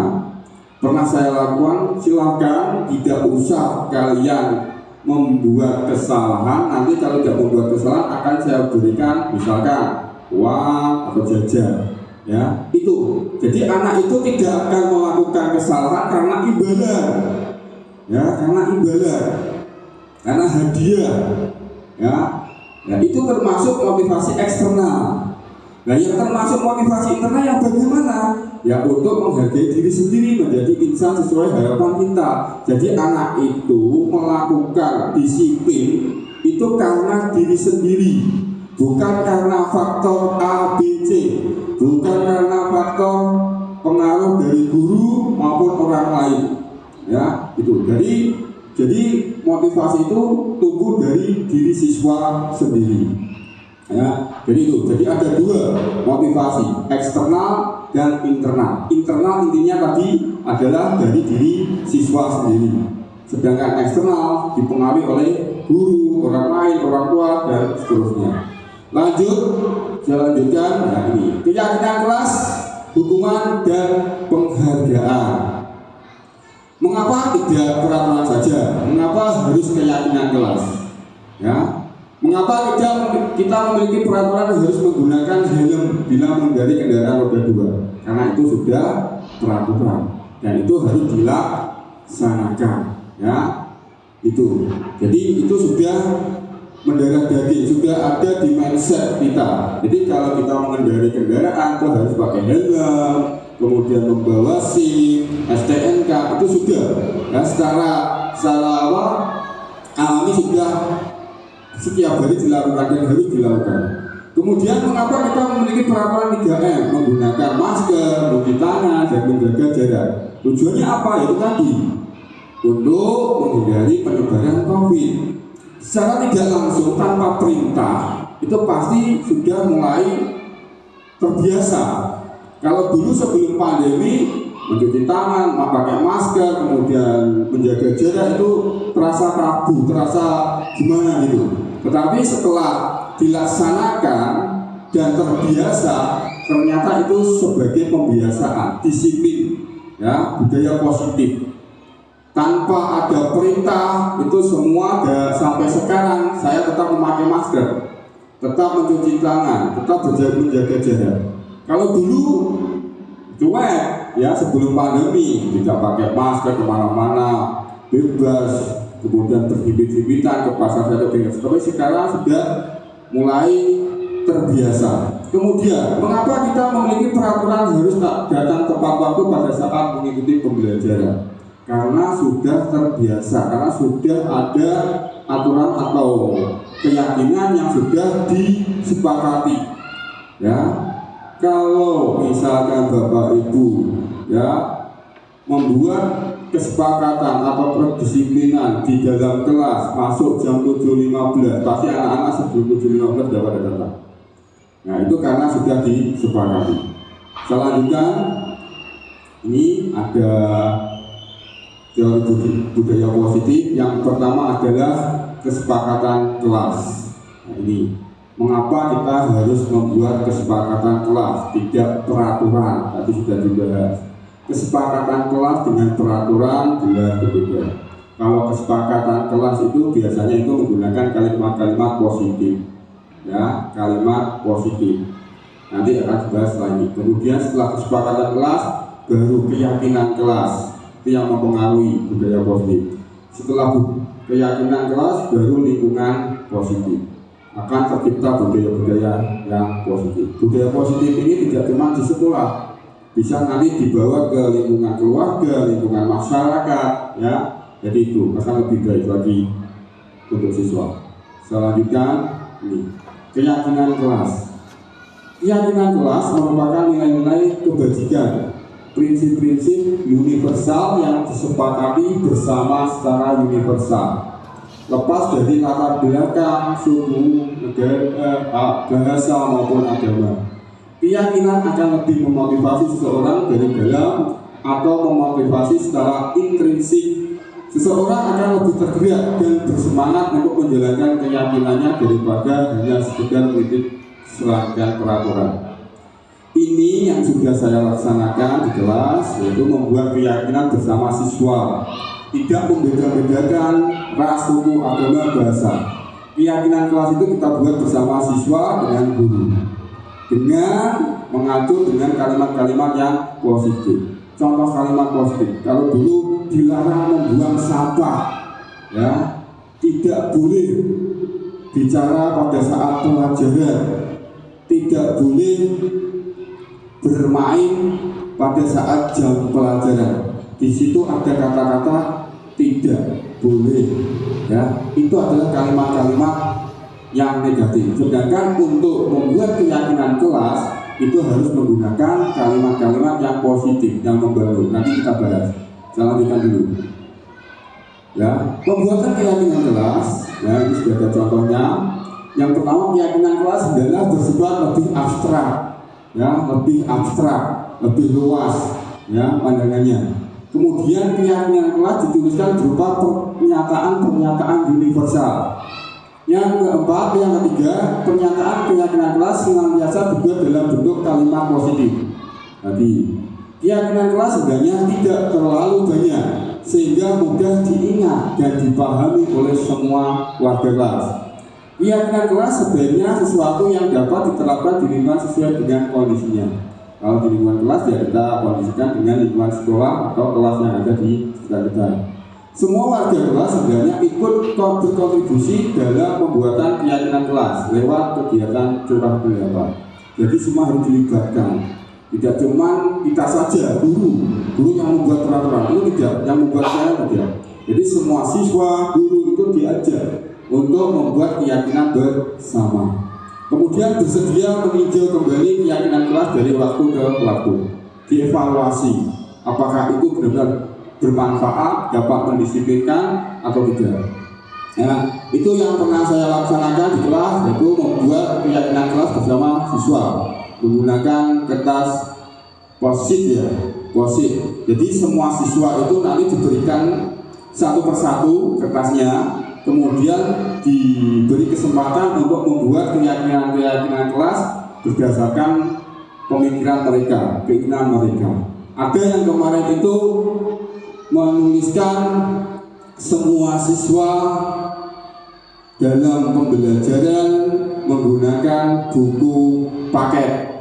silakan tidak usah kalian membuat kesalahan. Nanti kalau tidak membuat kesalahan akan saya berikan misalkan uang atau jajan, ya, itu. Jadi anak itu tidak akan melakukan kesalahan karena imbalan, ya, karena hadiah, ya. Nah itu termasuk motivasi eksternal. Nah yang termasuk motivasi internal yang bagaimana? Ya untuk menghargai diri sendiri, menjadi insan sesuai harapan kita. Jadi anak itu melakukan disiplin itu karena diri sendiri, bukan karena faktor A, B, C, bukan karena faktor pengaruh dari guru maupun orang lain. Ya itu. Jadi motivasi itu tumbuh dari diri siswa sendiri. Ya, jadi itu. Jadi ada 2 motivasi, eksternal dan internal. Internal intinya tadi adalah dari diri siswa sendiri. Sedangkan eksternal dipengaruhi oleh guru, orang lain, orang tua dan seterusnya. Lanjut, saya lanjutkan. Nah ini keyakinan kelas, hukuman dan penghargaan. Mengapa tidak peraturan saja? Mengapa harus keyakinan kelas? Ya. Mengapa kita memiliki peraturan harus menggunakan helm bila mengendarai kendaraan roda 2? Karena itu sudah peraturan dan itu harus dilaksanakan, ya. Itu. Jadi itu sudah mendarah daging, sudah ada di mindset kita. Jadi kalau kita mengendarai kendaraan itu harus pakai helm, kemudian membawa SIM, STNK, itu sudah. Ya, secara alami sudah setiap hari dilakukan dan harus dilakukan. Kemudian mengapa kita memiliki peraturan 3M, menggunakan masker, mencuci tangan, dan menjaga jarak? Tujuannya apa? Itu tadi untuk menghindari penyebaran COVID. Secara tidak langsung tanpa perintah itu pasti sudah mulai terbiasa. Kalau dulu sebelum pandemi mencuci tangan, pakai masker, kemudian menjaga jarak itu terasa tabu, terasa gimana gitu. Tetapi setelah dilaksanakan dan terbiasa, ternyata itu sebagai pembiasaan, disiplin, ya, budaya positif. Tanpa ada perintah itu semua sampai sekarang saya tetap memakai masker, tetap mencuci tangan, tetap menjaga jarak. Kalau dulu cuek, ya sebelum pandemi tidak pakai masker kemana-mana, bebas, kemudian berbibit-bibitan ke pasar atau tinggal. Tapi sekarang sudah mulai terbiasa. Kemudian, mengapa kita memiliki peraturan harus datang tepat waktu pada saat mengikuti pembelajaran? Karena sudah terbiasa, karena sudah ada aturan atau keyakinan yang sudah disepakati. Ya, kalau misalkan Bapak Ibu ya membuat kesepakatan atau kedisiplinan di dalam kelas masuk jam 7.15, pasti anak-anak sebelum 7.15 sudah pada datang. Nah, itu karena sudah disepakati. Selanjutnya ini ada teori budaya positif. Yang pertama adalah kesepakatan kelas. Nah, ini mengapa kita harus membuat kesepakatan kelas, tidak peraturan. Tadi sudah dibahas. Kesepakatan kelas dengan peraturan jelas berbeda. Kalau kesepakatan kelas itu biasanya itu menggunakan kalimat-kalimat positif, ya, kalimat positif. Nanti akan dibahas lagi. Kemudian setelah kesepakatan kelas, baru keyakinan kelas. Itu yang mempengaruhi budaya positif. Setelah keyakinan kelas, baru lingkungan positif. Akan tercipta budaya-budaya yang positif. Budaya positif ini tidak cuma di sekolah, bisa nanti dibawa ke lingkungan keluarga, lingkungan masyarakat, ya. Jadi itu akan lebih baik lagi untuk siswa. Selanjutnya ini keyakinan kelas. Keyakinan kelas merupakan nilai-nilai kebajikan, prinsip-prinsip universal yang disepakati bersama secara universal, lepas dari latar belakang, suku, negara, bahasa maupun agama. Keyakinan akan lebih memotivasi seseorang dari dalam atau memotivasi secara intrinsik. Seseorang akan lebih tergerak dan bersemangat untuk menjalankan keyakinannya daripada hanya sekedar mengikuti serangkaian peraturan. Ini yang sudah saya laksanakan di kelas, yaitu membuat keyakinan bersama siswa, tidak membeda-bedakan ras, suku, agama, bahasa. Keyakinan kelas itu kita buat bersama siswa dengan guru, dengan mengatur dengan kalimat-kalimat yang positif. Contoh kalimat positif, kalau dulu dilarang membuang sampah, ya, tidak boleh bicara pada saat pelajaran, tidak boleh bermain pada saat jam pelajaran. Di situ ada kata-kata tidak boleh, ya. Itu adalah kalimat-kalimat yang negatif. Sedangkan untuk membuat keyakinan kelas itu harus menggunakan kalimat-kalimat yang positif, yang membangun. Nanti kita bahas. Saya lanjutkan dulu. Ya, pembuatan keyakinan kelas, ya, ini sudah ada contohnya. Yang pertama, keyakinan kelas adalah bersifat lebih abstrak, ya, lebih abstrak, lebih luas, ya, pandangannya. Kemudian keyakinan kelas dituliskan berupa pernyataan-pernyataan universal. Yang keempat, yang ketiga, pernyataan keyakinan kelas senantiasa dibuat dalam bentuk kalimat positif. Tadi, keyakinan kelas sebenarnya tidak terlalu banyak sehingga mudah diingat dan dipahami oleh semua warga kelas. Keyakinan kelas sebenarnya sesuatu yang dapat diterapkan di lingkungan sesuai dengan kondisinya. Kalau di lingkungan kelas ya kita kondisikan dengan lingkungan sekolah atau kelas yang ada di sekitar kita. Semua warga kelas sebenarnya ikut berkontribusi dalam pembuatan keyakinan kelas lewat kegiatan curah pendapat. Jadi semua harus dilibatkan. Tidak cuma kita saja, guru yang membuat peraturan, itu tidak, yang membuat saya tidak. Jadi semua siswa, guru itu diajak untuk membuat keyakinan bersama. Kemudian bersedia meninjau kembali keyakinan kelas dari waktu ke waktu. Dievaluasi, apakah itu benar-benar bermanfaat, dapat mendisiplinkan atau tidak. Nah, itu yang pernah saya laksanakan di kelas, yaitu membuat keyakinan kelas bersama siswa menggunakan kertas post-it, ya, POSIT. Jadi semua siswa itu nanti diberikan satu persatu kertasnya, kemudian diberi kesempatan untuk membuat keyakinan kelas berdasarkan pemikiran mereka, keinginan mereka. Ada yang kemarin itu menuliskan semua siswa dalam pembelajaran menggunakan buku paket.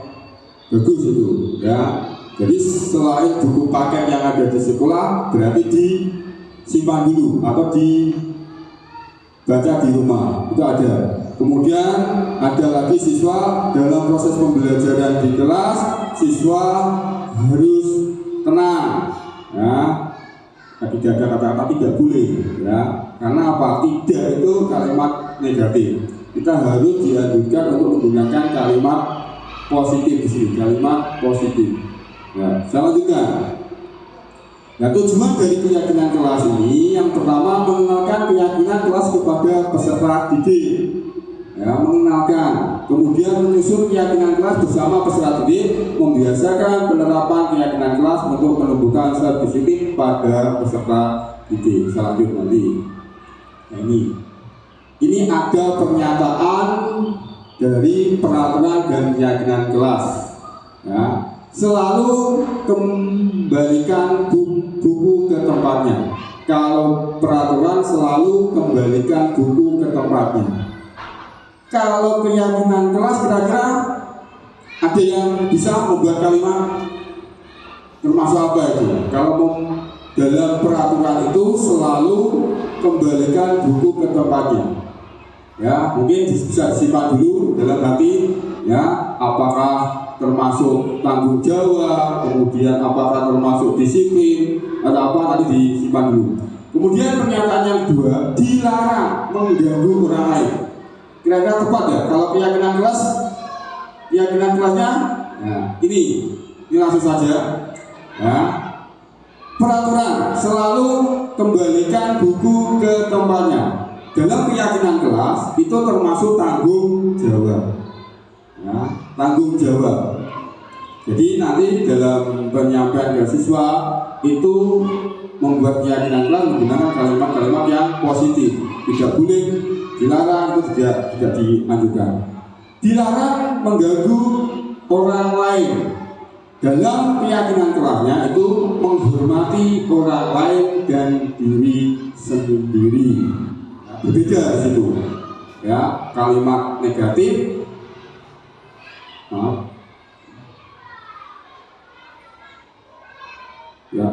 Bagus itu ya. Jadi selain buku paket yang ada di sekolah, berarti disimpan dulu atau dibaca di rumah, itu ada. Kemudian ada lagi siswa dalam proses pembelajaran di kelas, siswa harus tenang ya. Tidak ada kata-kata tidak boleh ya. Karena apa? Tidak itu kalimat negatif. Kita harus dianjurkan untuk menggunakan kalimat positif di sini, kalimat positif. Ya, selanjutnya. Nah, tujuan dari keyakinan kelas ini yang pertama mengenalkan keyakinan kelas kepada peserta didik. Ya, mengenalkan, kemudian menyusun keyakinan kelas bersama peserta didik, membiasakan penerapan keyakinan kelas untuk menumbuhkan self-disiplin pada peserta didik. Selanjutnya nanti. Nah, ini ada pernyataan dari peraturan dan keyakinan kelas. Ya, selalu kembalikan buku ke tempatnya. Kalau peraturan selalu kembalikan buku ke tempatnya. Kalau keyakinan kelas kira-kira ada yang bisa membuat kalimat termasuk apa itu? Kalau dalam peraturan itu selalu kembalikan buku ke tempatnya. Ya, mungkin bisa disimpan dulu dalam hati ya, apakah termasuk tanggung jawab, kemudian apakah termasuk disiplin atau apa, nanti disimpan dulu. Kemudian pernyataan yang kedua, dilarang mengganggu orang lain. Kira-kira tepat ya kalau keyakinan kelasnya nah, ini langsung saja ya. Peraturan selalu kembalikan buku ke tempatnya. Dalam keyakinan kelas itu termasuk tanggung jawab ya, tanggung jawab. Jadi nanti dalam penyampaian ke siswa itu membuat keyakinan kelas menggunakan kalimat-kalimat yang positif. Tidak boleh dilarang, itu tidak dianjurkan. Dilarang mengganggu orang lain. Dalam keyakinan kelasnya itu menghormati orang lain dan diri sendiri. Nah, berbeda di situ. Ya, kalimat negatif. Ya,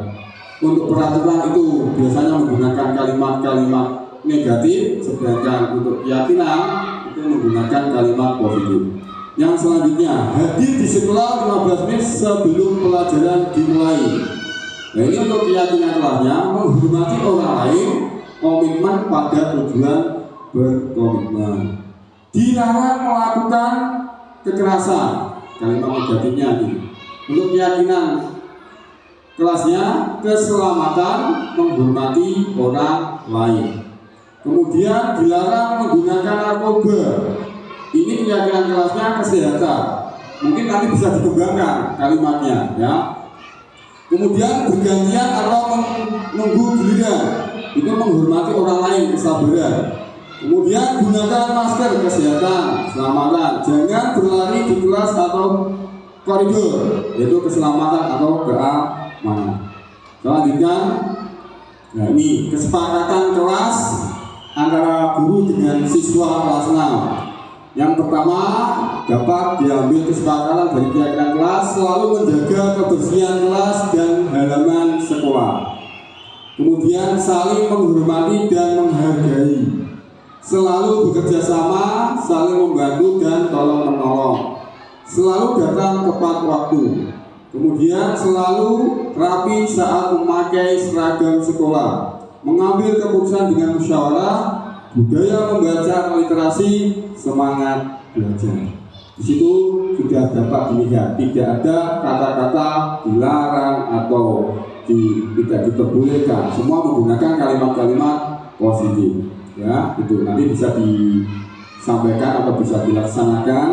untuk peraturan itu biasanya menggunakan kalimat-kalimat negatif, sedangkan untuk keyakinan itu menggunakan kalimat positif. Yang selanjutnya, hadir di sekolah 15 menit sebelum pelajaran dimulai. Nah, ini untuk keyakinan kelasnya menghormati orang lain, komitmen pada tujuan berkomitmen. Dilarang melakukan kekerasan, kalimat negatifnya ini. Untuk keyakinan kelasnya, keselamatan, menghormati orang lain. Kemudian dilarang menggunakan narkoba. Ini keyakinan kelasnya kesehatan. Mungkin nanti bisa dikembangkan kalimatnya ya. Kemudian bergantian atau menunggu giliran. Itu menghormati orang lain, kesabaran. Kemudian gunakan masker, kesehatan, keselamatan. Jangan berlari di kelas atau koridor, yaitu keselamatan atau keamanan. Selanjutnya, nah ini kesepakatan kelas antara guru dengan siswa kelas 6. Yang pertama, dapat diambil kesepakatan dari keyakinan kelas selalu menjaga kebersihan kelas dan halaman sekolah. Kemudian saling menghormati dan menghargai. Selalu bekerja sama, saling membantu dan tolong menolong. Selalu datang tepat waktu. Kemudian selalu rapi saat memakai seragam sekolah. Mengambil keputusan dengan musyawarah, budaya membaca literasi, semangat belajar. Di situ sudah dapat dilihat tidak ada kata-kata dilarang atau tidak diperbolehkan. Semua menggunakan kalimat-kalimat positif. Ya, itu nanti bisa disampaikan atau bisa dilaksanakan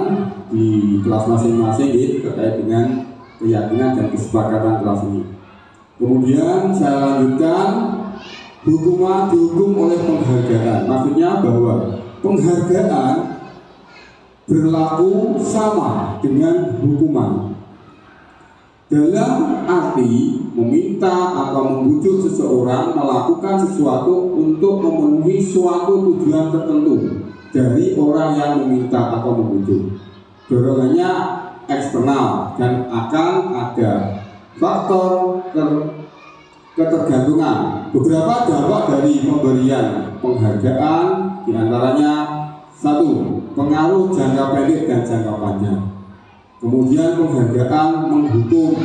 di kelas masing-masing terkait dengan keyakinan dan kesepakatan kelas ini. Kemudian saya lanjutkan, hukuman dihukum oleh penghargaan. Maksudnya bahwa penghargaan berlaku sama dengan hukuman. Dalam arti meminta atau membujuk seseorang melakukan sesuatu untuk memenuhi suatu tujuan tertentu dari orang yang meminta atau membujuk. Dorongannya eksternal dan akan ada faktor ketergantungan. Beberapa dampak dari pemberian penghargaan diantaranya: 1. Pengaruh jangka pendek dan jangka panjang. Kemudian penghargaan menghukum.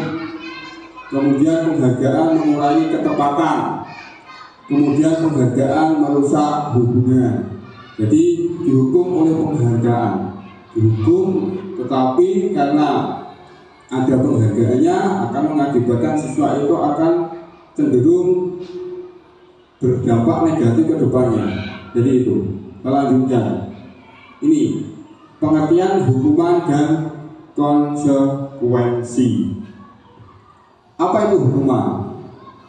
Kemudian penghargaan mengurangi ketepatan. Kemudian penghargaan merusak hubungan. Jadi dihukum oleh penghargaan. Dihukum, tetapi karena ada penghargaannya akan mengakibatkan siswa itu akan cenderung berdampak negatif ke depannya. Jadi itu. Selanjutnya, ini pengertian hukuman dan konsekuensi. Apa itu hukuman?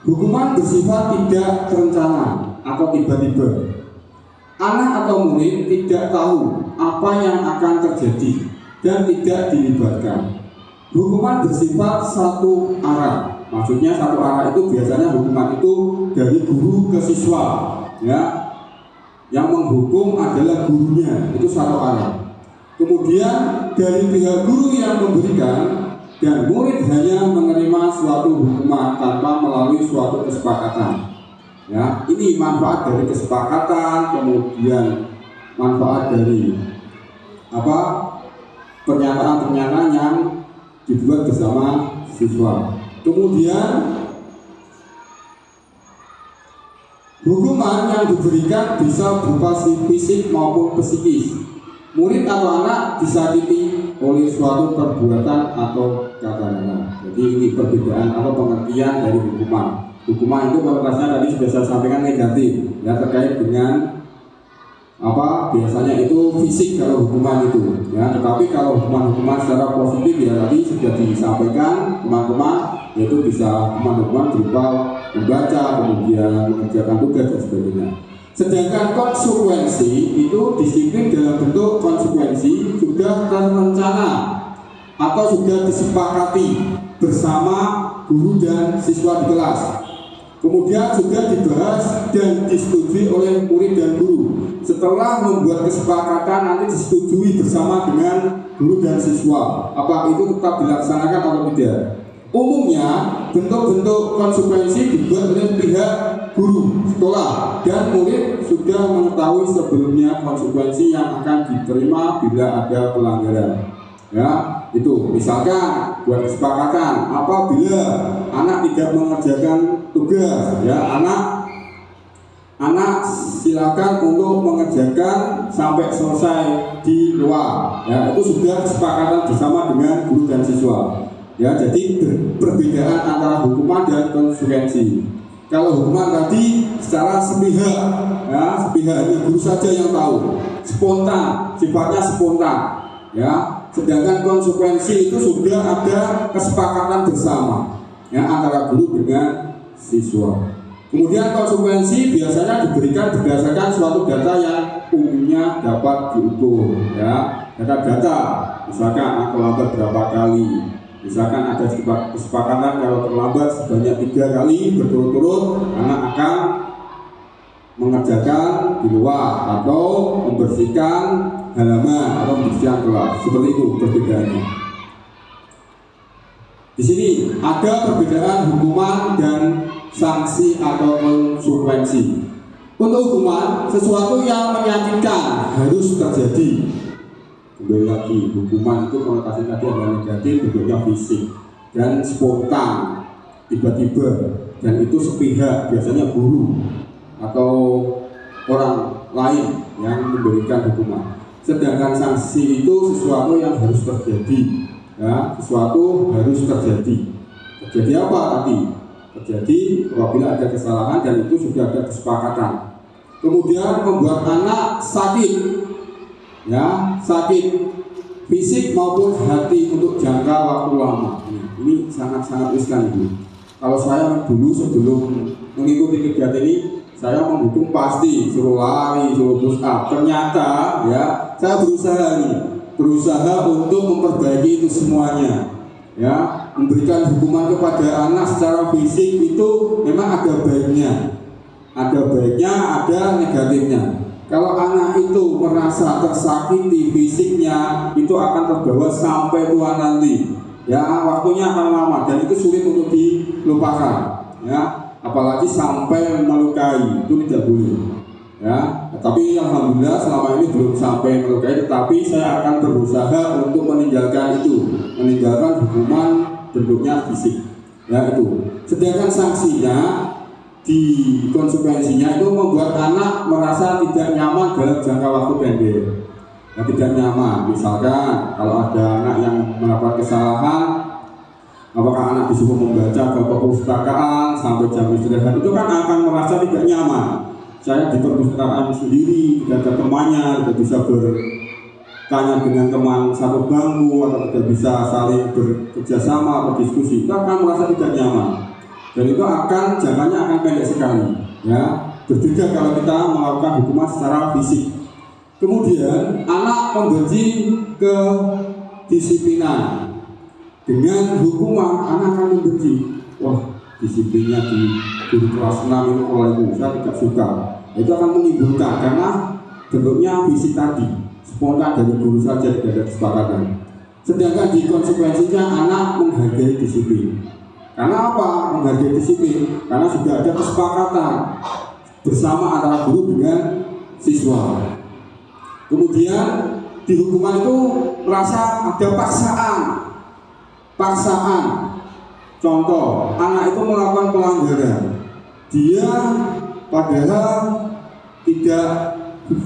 Hukuman bersifat tidak terencana atau tiba-tiba. Anak atau murid tidak tahu apa yang akan terjadi dan tidak dilibatkan. Hukuman bersifat satu arah. Maksudnya satu arah itu biasanya hukuman itu dari guru ke siswa, ya. Yang menghukum adalah gurunya, itu satu arah. Kemudian dari pihak guru yang memberikan dan murid hanya menerima suatu hukuman tanpa melalui suatu kesepakatan. Ya, ini manfaat dari kesepakatan, kemudian manfaat dari pernyataan-pernyataan yang dibuat bersama siswa. Kemudian hukuman yang diberikan bisa berupa fisik maupun psikis. Murid atau anak disakiti oleh suatu perbuatan atau kata-kata. Jadi ini perbedaan atau pengertian dari hukuman. Hukuman itu konotasinya tadi sudah saya sampaikan negatif, ya, terkait dengan biasanya itu fisik kalau hukuman itu, ya. Tetapi kalau hukuman secara positif ya tadi sudah disampaikan teman-teman, yaitu bisa hukuman berupa membaca, kemudian mengerjakan tugas dan sebagainya. Sedangkan konsekuensi itu disiplin dalam bentuk konsekuensi sudah terencana atau sudah disepakati bersama guru dan siswa di kelas. Kemudian sudah dibahas dan disetujui oleh murid dan guru. Setelah membuat kesepakatan nanti disetujui bersama dengan guru dan siswa. Apa itu tetap dilaksanakan atau tidak? Umumnya bentuk-bentuk konsekuensi dibuat oleh pihak guru sekolah dan murid sudah mengetahui sebelumnya konsekuensi yang akan diterima bila ada pelanggaran. Ya, itu misalkan buat kesepakatan apabila anak tidak mengerjakan tugas, ya anak silakan untuk mengerjakan sampai selesai di luar. Ya, itu sudah kesepakatan bersama dengan guru dan siswa. Ya, jadi perbedaan antara hukuman dan konsekuensi. Kalau hukuman tadi secara sepihak, ya, sepihak hanya guru saja yang tahu, spontan, sifatnya spontan, ya. Sedangkan konsekuensi itu sudah ada kesepakatan bersama, ya, antara guru dengan siswa. Kemudian konsekuensi biasanya diberikan berdasarkan suatu data yang umumnya dapat diukur, ya. Data, misalkan anak terlambat berapa kali. Misalkan ada kesepakatan kalau terlambat sebanyak 3 kali berturut-turut, anak akan mengerjakan di luar atau membersihkan halaman atau membersihkan kelas. Seperti itu perbedaannya. Di sini ada perbedaan hukuman dan sanksi atau konsekuensi. Untuk hukuman, sesuatu yang menyakitkan harus terjadi. Kembali lagi, hukuman itu konotasinya tadi adalah negatif, bentuknya fisik dan spontan, tiba-tiba, dan itu sepihak, biasanya guru atau orang lain yang memberikan hukuman. Sedangkan sanksi itu sesuatu yang harus terjadi, ya, sesuatu harus terjadi. Terjadi apa tadi? Terjadi apabila ada kesalahan dan itu sudah ada kesepakatan. Kemudian membuat anak sakit, ya, sakit fisik maupun hati untuk jangka waktu lama. Ini sangat-sangat riskan itu. Kalau saya dulu sebelum mengikuti kegiatan ini, saya menghukum pasti suruh lari, suruh push up. Ternyata ya saya berusaha untuk memperbaiki itu semuanya. Ya, memberikan hukuman kepada anak secara fisik itu memang ada baiknya, ada negatifnya. Kalau anak itu merasa tersakiti fisiknya, itu akan terbawa sampai tua nanti. Ya, waktunya akan lama dan itu sulit untuk dilupakan. Ya, apalagi sampai melukai, itu tidak boleh. Ya, tapi alhamdulillah selama ini belum sampai melukai, tetapi saya akan berusaha untuk meninggalkan hukuman bentuknya fisik. Ya, itu. Sedangkan sanksinya di konsekuensinya itu membuat anak merasa tidak nyaman dalam jangka waktu pendek. Ya, tidak nyaman. Misalkan kalau ada anak yang melakukan kesalahan, apakah anak disuruh membaca ke perpustakaan sampai jam istirahat, itu kan akan merasa tidak nyaman. Saya di perpustakaan sendiri, tidak ada temannya, tidak bisa bertanya dengan teman satu bangku, atau tidak bisa saling bekerja sama atau diskusi, itu akan merasa tidak nyaman. Dan itu jangkanya akan pendek sekali. Ya, berbeda kalau kita melakukan hukuman secara fisik. Kemudian anak membenci kedisiplinan. Dengan hukuman anak akan membenci. Wah, disiplinnya di guru kelas 6 itu mulai saya tidak suka. Itu akan menimbulkan karena bentuknya fisik tadi spontan dari guru saja, tidak ada kesepakatan. Sedangkan di konsekuensinya anak menghargai disiplin. Karena apa? Menghargai disiplin karena sudah ada kesepakatan bersama antara guru dengan siswa. Kemudian di hukuman itu merasa ada paksaan. Contoh, anak itu melakukan pelanggaran, dia padahal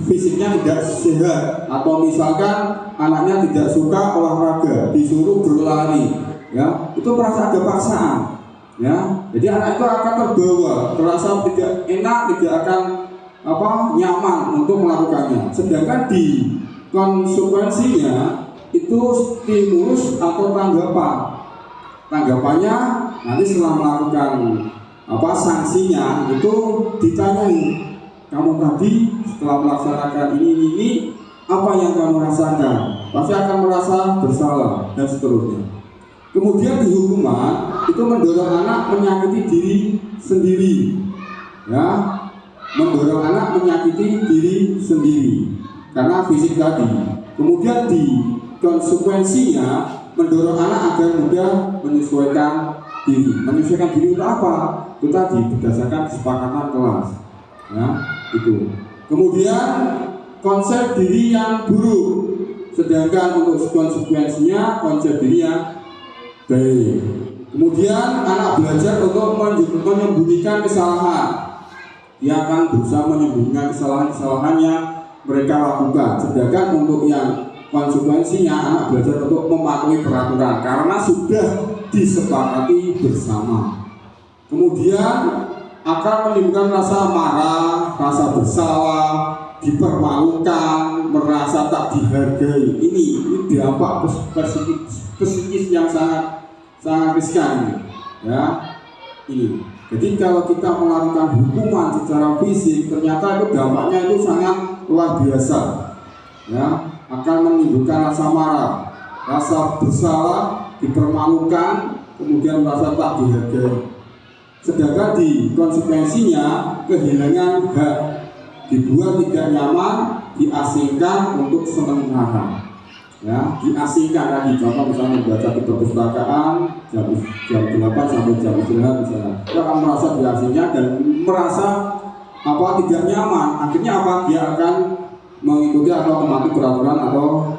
fisiknya tidak sehat, atau misalkan anaknya tidak suka olahraga, disuruh berlari, ya itu merasa ada paksaan, ya. Jadi anak itu akan terbawa, terasa tidak enak, tidak akan nyaman untuk melakukannya. Sedangkan di konsekuensinya itu stimulus atau tanggapannya nanti setelah melakukan sanksinya itu ditanyai, kamu tadi setelah melaksanakan ini apa yang kamu rasakan? Pasti akan merasa bersalah dan seterusnya. Kemudian di hukuman itu mendorong anak menyakiti diri sendiri, ya, mendorong anak menyakiti diri sendiri karena fisik tadi. Kemudian di konsekuensinya mendorong anak agar mudah menyesuaikan diri. Menyesuaikan diri untuk apa? Itu tadi berdasarkan kesepakatan kelas. Ya, itu. Kemudian konsep diri yang buruk. Sedangkan untuk konsekuensinya konsep diri yang baik. Kemudian anak belajar untuk menyembunyikan kesalahan. Dia akan berusaha menyembunyikan kesalahan-kesalahan yang mereka lakukan. Sedangkan untuk yang konsekuensinya anak belajar untuk mematuhi peraturan karena sudah disepakati bersama. Kemudian akan menimbulkan rasa marah, rasa bersalah, dipermalukan, merasa tak dihargai. Ini dampak psikis yang sangat riskan, ya. Ini. Jadi kalau kita melakukan hukuman secara fisik, ternyata itu dampaknya itu sangat luar biasa, ya. Akan menimbulkan rasa marah, rasa bersalah, dipermalukan, kemudian merasa tak dihargai. Sedangkan di konsekuensinya kehilangan hak, dibuat tidak nyaman, diasingkan untuk sementara. Ya, diasingkan tadi, contoh misalnya membaca di perpustakaan jam 8 sampai jam istirahat misalnya, dia akan merasa diasingkan dan merasa tidak nyaman. Akhirnya dia akan mengikuti atau mematuhi peraturan atau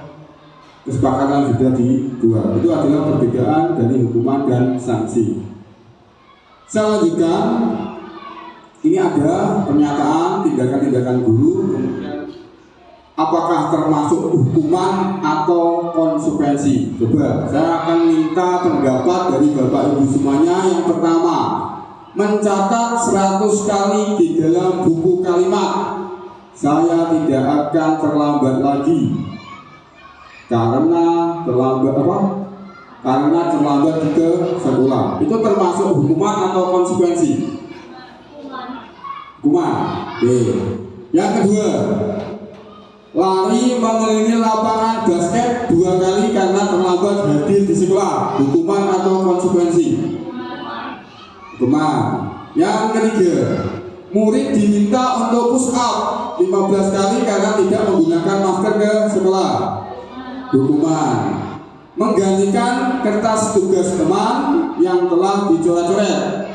kesepakatan sudah dibuat. Itu adalah perbedaan dari hukuman dan sanksi. Selanjutnya ini ada pernyataan tindakan-tindakan guru, kemudian apakah termasuk hukuman atau konsekuensi? Coba saya akan minta pendapat dari Bapak Ibu semuanya. Yang pertama, mencatat 100 kali di dalam buku kalimat saya tidak akan terlambat lagi. Karena karena terlambat ke sekolah. Itu termasuk hukuman atau konsekuensi? Hukuman. Oke. Yang kedua, lari mengelilingi lapangan basket 2 kali karena terlambat hadir di sekolah. Hukuman atau konsekuensi? Hukuman. Yang ketiga, murid diminta untuk push up 15 kali karena tidak menggunakan masker ke sekolah. Hukuman. Menggantikan kertas tugas teman yang telah dicoret-coret.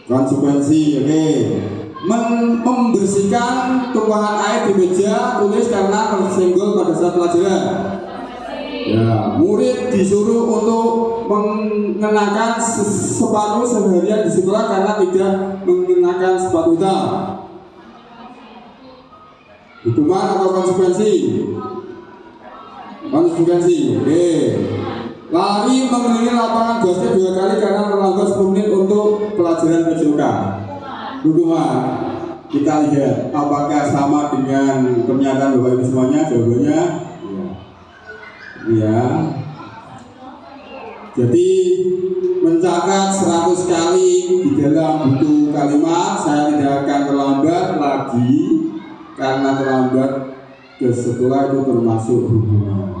Konsekuensi, oke. Membersihkan tumpahan air di meja tulis karena tersenggol pada saat pelajaran. Ya, murid disuruh untuk mengenakan sepatu seharian di sekolah karena tidak mengenakan sepatu hitam. Hukuman atau konsekuensi? Konsekuensi, oke. Lari mengelilingi lapangan basket 2 kali karena terlambat 10 menit untuk pelajaran PJOK. Hukuman. Kita lihat apakah sama dengan pernyataan Bapak Ibu semuanya. Jawabannya iya. Jadi mencatat 100 kali di dalam buku kalimat saya tidak akan terlambat lagi karena terlambat ke sekolah itu termasuk hukuman.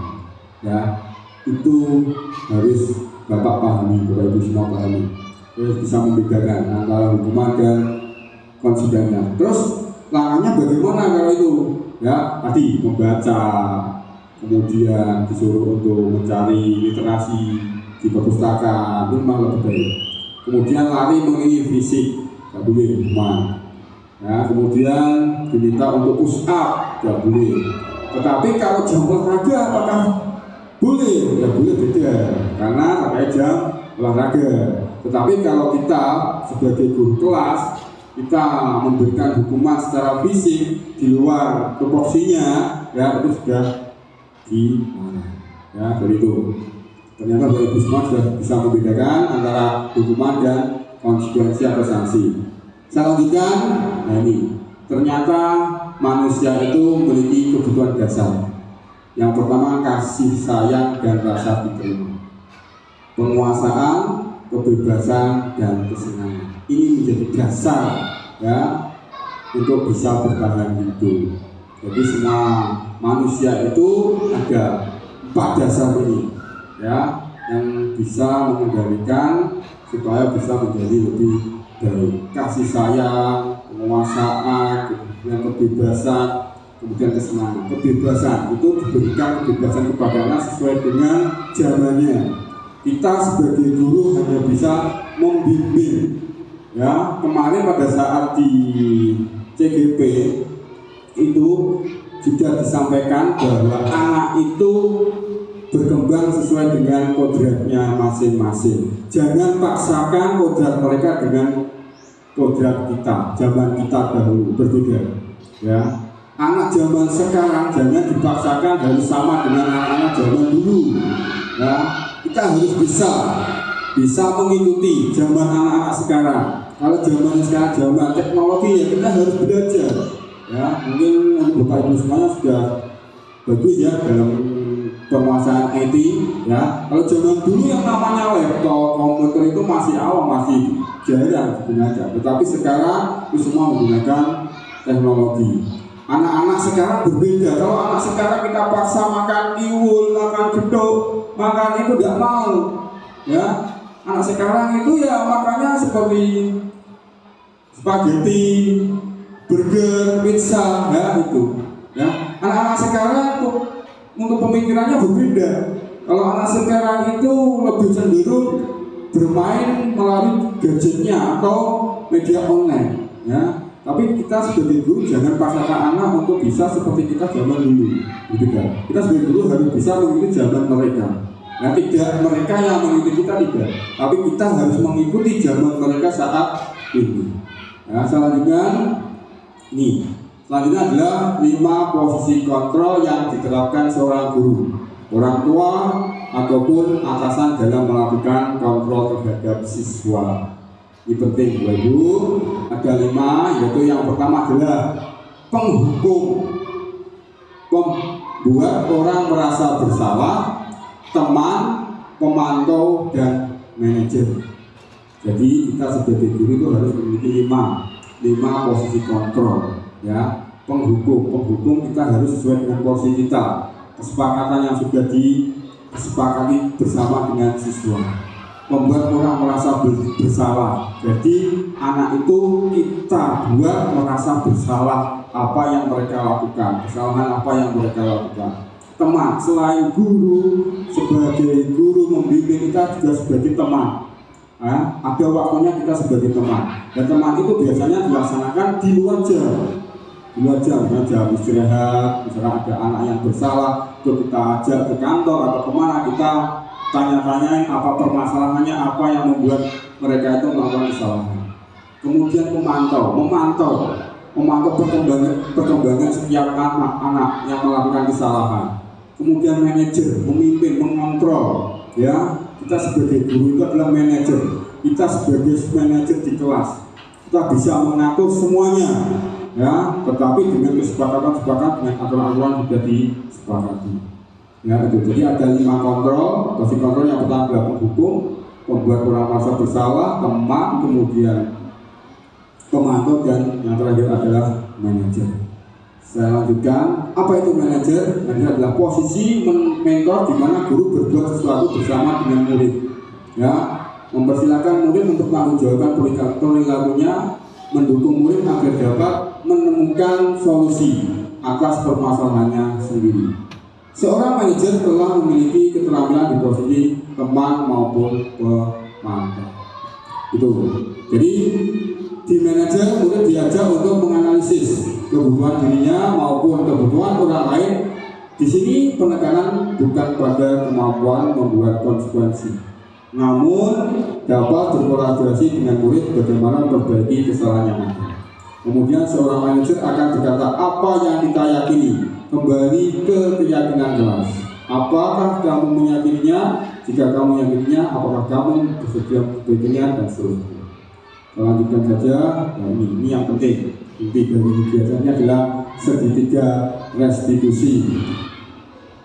Ya, itu harus Bapak pahami, Bapak Ibu semua pahami. Terus bisa membedakan antara hukuman dan konsekuensinya. Terus langkahnya bagaimana kalau itu? Ya, tadi membaca, kemudian disuruh untuk mencari literasi di perpustakaan, itu memang lebih baik. Kemudian lari mengelilingi fisik, tidak boleh hukuman. Ya, kemudian diminta untuk push up, tidak boleh. Tetapi kalau jam olahraga apakah boleh? Ya boleh, beda, karena pakai jam olahraga. Tetapi kalau kita sebagai guru kelas, kita memberikan hukuman secara fisik di luar proporsinya, ya itu sudah dilarang. Ya, dari itu ternyata Bapak Ibu semua sudah bisa membedakan antara hukuman dan konsekuensi atau sanksi. Saya lanjutkan. Nah ini, ternyata manusia itu memiliki kebutuhan dasar. Yang pertama, kasih sayang dan rasa diterima, penguasaan, kebebasan dan kesenangan. Ini menjadi dasar ya untuk bisa bertahan hidup. Jadi semua manusia itu ada 4 dasar ini ya yang bisa mengendalikan supaya bisa menjadi lebih baik. Kasih sayang, penguasaan, kemudian kebebasan, kemudian kesenangan. Kebebasan itu diberikan kebebasan kepada anak sesuai dengan zamannya. Kita sebagai guru hanya bisa membimbing. Ya, kemarin pada saat di CGP itu sudah disampaikan bahwa anak itu berkembang sesuai dengan kodratnya masing-masing. Jangan paksakan kodrat mereka dengan kodrat kita. Zaman kita dahulu berbeda. Ya, anak zaman sekarang jangan dipaksakan harus sama dengan anak-anak zaman dulu. Ya, kita harus bisa mengikuti zaman anak-anak sekarang. Kalau zaman sekarang zaman teknologi ya kita harus belajar. Ya, mungkin Bapak Ibu semuanya sudah bagus ya dalam penguasaan IT. Ya, kalau zaman dulu yang namanya laptop, komputer itu masih awam, masih jarang digunakan. Tetapi sekarang itu semua menggunakan teknologi. Anak-anak sekarang berbeda. Kalau anak sekarang kita paksa makan tiwul, makan gedok, makan itu tidak mau. Ya, anak sekarang itu ya makannya seperti spaghetti, burger, pizza, ya itu. Ya, anak-anak sekarang untuk pemikirannya berbeda. Kalau anak sekarang itu lebih cenderung bermain melalui gadgetnya atau media online. Ya, tapi kita sebagai guru jangan paksakan anak untuk bisa seperti kita zaman dulu. Berbeda. Kita sebagai guru harus bisa mengikuti zaman mereka. Nah, tidak mereka yang mengikuti kita tidak, tapi kita harus mengikuti zaman mereka saat ini. Nah, selanjutnya adalah 5 posisi kontrol yang diterapkan seorang guru, orang tua ataupun atasan dalam melakukan kontrol terhadap siswa. Ini penting, Bapak Ibu. Ada 5, yaitu yang pertama adalah penghukum, membuat orang merasa bersalah, teman, pemantau, dan manajer. Jadi kita sebagai guru itu harus memiliki 5 posisi kontrol, ya. Penghukum kita harus sesuai dengan porsi kita, kesepakatan yang sudah disepakati bersama dengan siswa. Membuat orang merasa bersalah. Jadi anak itu kita buat merasa bersalah apa yang mereka lakukan, kesalahan apa yang mereka lakukan. Teman, selain guru, sebagai guru membimbing, kita juga sebagai teman. Ada waktunya kita sebagai teman. Dan teman itu biasanya dilaksanakan di luar jam. Di luar jam istirahat. Misalkan ada anak yang bersalah, itu kita ajak ke kantor atau kemana, kita tanya-tanyain apa permasalahannya, apa yang membuat mereka itu melakukan kesalahan. Kemudian memantau perkembangan setiap anak yang melakukan kesalahan. Kemudian manajer, memimpin, mengontrol, ya. Kita sebagai guru itu adalah manajer. Kita sebagai manajer di kelas, kita bisa mengatur semuanya, ya. Tetapi dengan kesepakatan dengan aturan-aturan sudah disepakati. Ya, itu. Jadi ada 5 kontrol. Posisi kontrol yang pertama adalah penghukum, membuat orang merasa bersalah, teman, kemudian pemantau, dan yang terakhir adalah manajer. Saya lanjutkan, apa itu manajer? Manajer adalah posisi mentor di mana guru berbuat sesuatu bersama dengan murid, ya, mempersilahkan murid untuk menjawabkan perilakunya, mendukung murid agar dapat menemukan solusi atas permasalahannya sendiri. Seorang manajer telah memiliki keterampilan di posisi teman maupun pemantau. Itu. Jadi di manajer murid diajak untuk menganalisis kebutuhan dirinya maupun kebutuhan orang lain. Di sini penekanan bukan pada kemampuan membuat konsekuensi, namun dapat berkolaborasi dengan murid bagaimana memperbaiki kesalahan yang ada. Kemudian seorang manajer akan berkata apa yang kita yakini, kembali ke keyakinan kelas. Apakah kamu meyakininya? Jika kamu meyakininya, apakah kamu bersedia memperbaikinya, dan seterusnya. Lanjutkan saja. Nah, ini yang penting. Inti dari kegiatannya adalah segitiga restitusi.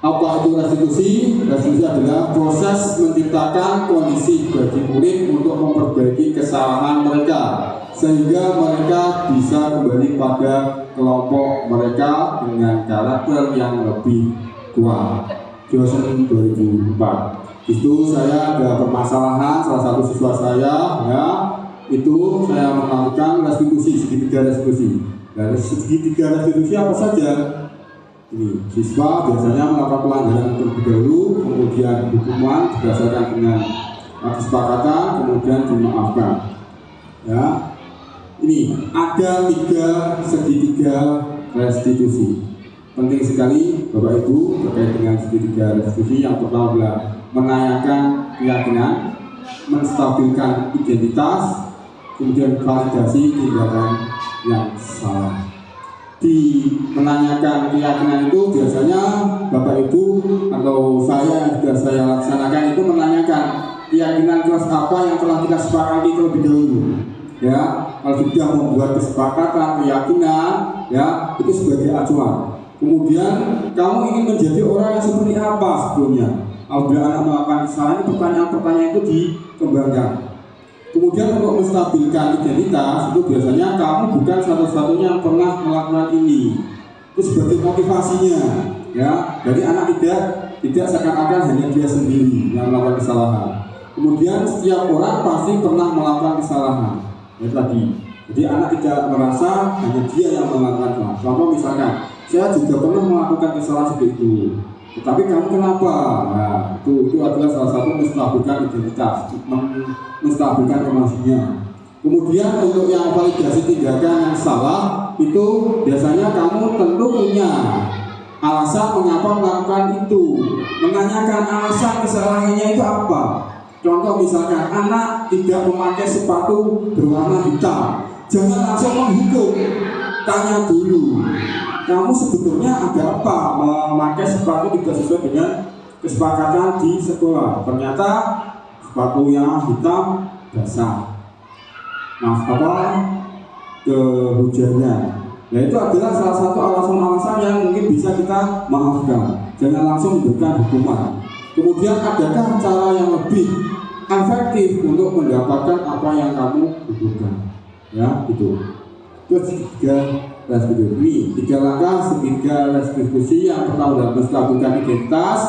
Apa itu restitusi? Restitusi adalah proses menciptakan kondisi bagi murid untuk memperbaiki kesalahan mereka, sehingga mereka bisa kembali pada kelompok mereka dengan karakter yang lebih kuat. Johnson 2004. Itu saya ada permasalahan salah satu siswa saya, ya. Itu saya melakukan segitiga restitusi. Dan segitiga restitusi apa saja? Ini siswa biasanya melakukan pelanggaran terlebih dahulu, kemudian hukuman berdasarkan dengan kesepakatan, kemudian dimaafkan. Ya, ini ada 3 segitiga restitusi. Penting sekali Bapak Ibu terkait dengan segitiga restitusi. Yang pertama adalah menanyakan keyakinan, menstabilkan identitas, kemudian validasi tindakan yang salah. Di menanyakan keyakinan itu biasanya Bapak Ibu atau saya yang sudah saya laksanakan itu menanyakan keyakinan kelas apa yang telah kita sepakati terlebih dahulu. Ya, kalau sudah membuat kesepakatan keyakinan, ya, itu sebagai acuan. Kemudian kamu ingin menjadi orang yang seperti apa sebelumnya? Apabila anak melakukan kesalahan, pertanyaan-pertanyaan itu dikembangkan. Kemudian untuk menstabilkan identitas itu biasanya kamu bukan satu-satunya yang pernah melakukan ini. Itu sebagai motivasinya, ya. Jadi anak tidak seakan-akan hanya dia sendiri yang melakukan kesalahan. Kemudian setiap orang pasti pernah melakukan kesalahan. Ya tadi. Jadi anak tidak merasa hanya dia yang melakukan kesalahan. Contoh misalkan, saya juga pernah melakukan kesalahan seperti itu. Tetapi kamu kenapa? Nah, itu adalah salah satu menstabilkan identitas, menstabilkan emosinya. Kemudian untuk yang validasi tindakan yang salah itu biasanya kamu tentu punya alasan mengapa melakukan itu, menanyakan alasan kesalahannya itu apa. Contoh misalkan anak tidak memakai sepatu berwarna hitam, jangan langsung menghukum, tanya dulu. Kamu sebetulnya ada apa memakai sepatu tidak sesuai dengan kesepakatan di sekolah? Ternyata sepatunya hitam basah. Kehujanan. Nah, itu adalah salah satu alasan-alasan yang mungkin bisa kita maafkan. Jangan langsung memberikan hukuman. Kemudian adakah cara yang lebih efektif untuk mendapatkan apa yang kamu butuhkan? Ya, itu. Terus tiga langkah, tiga restitusi. Yang pertama adalah menstabilkan identitas,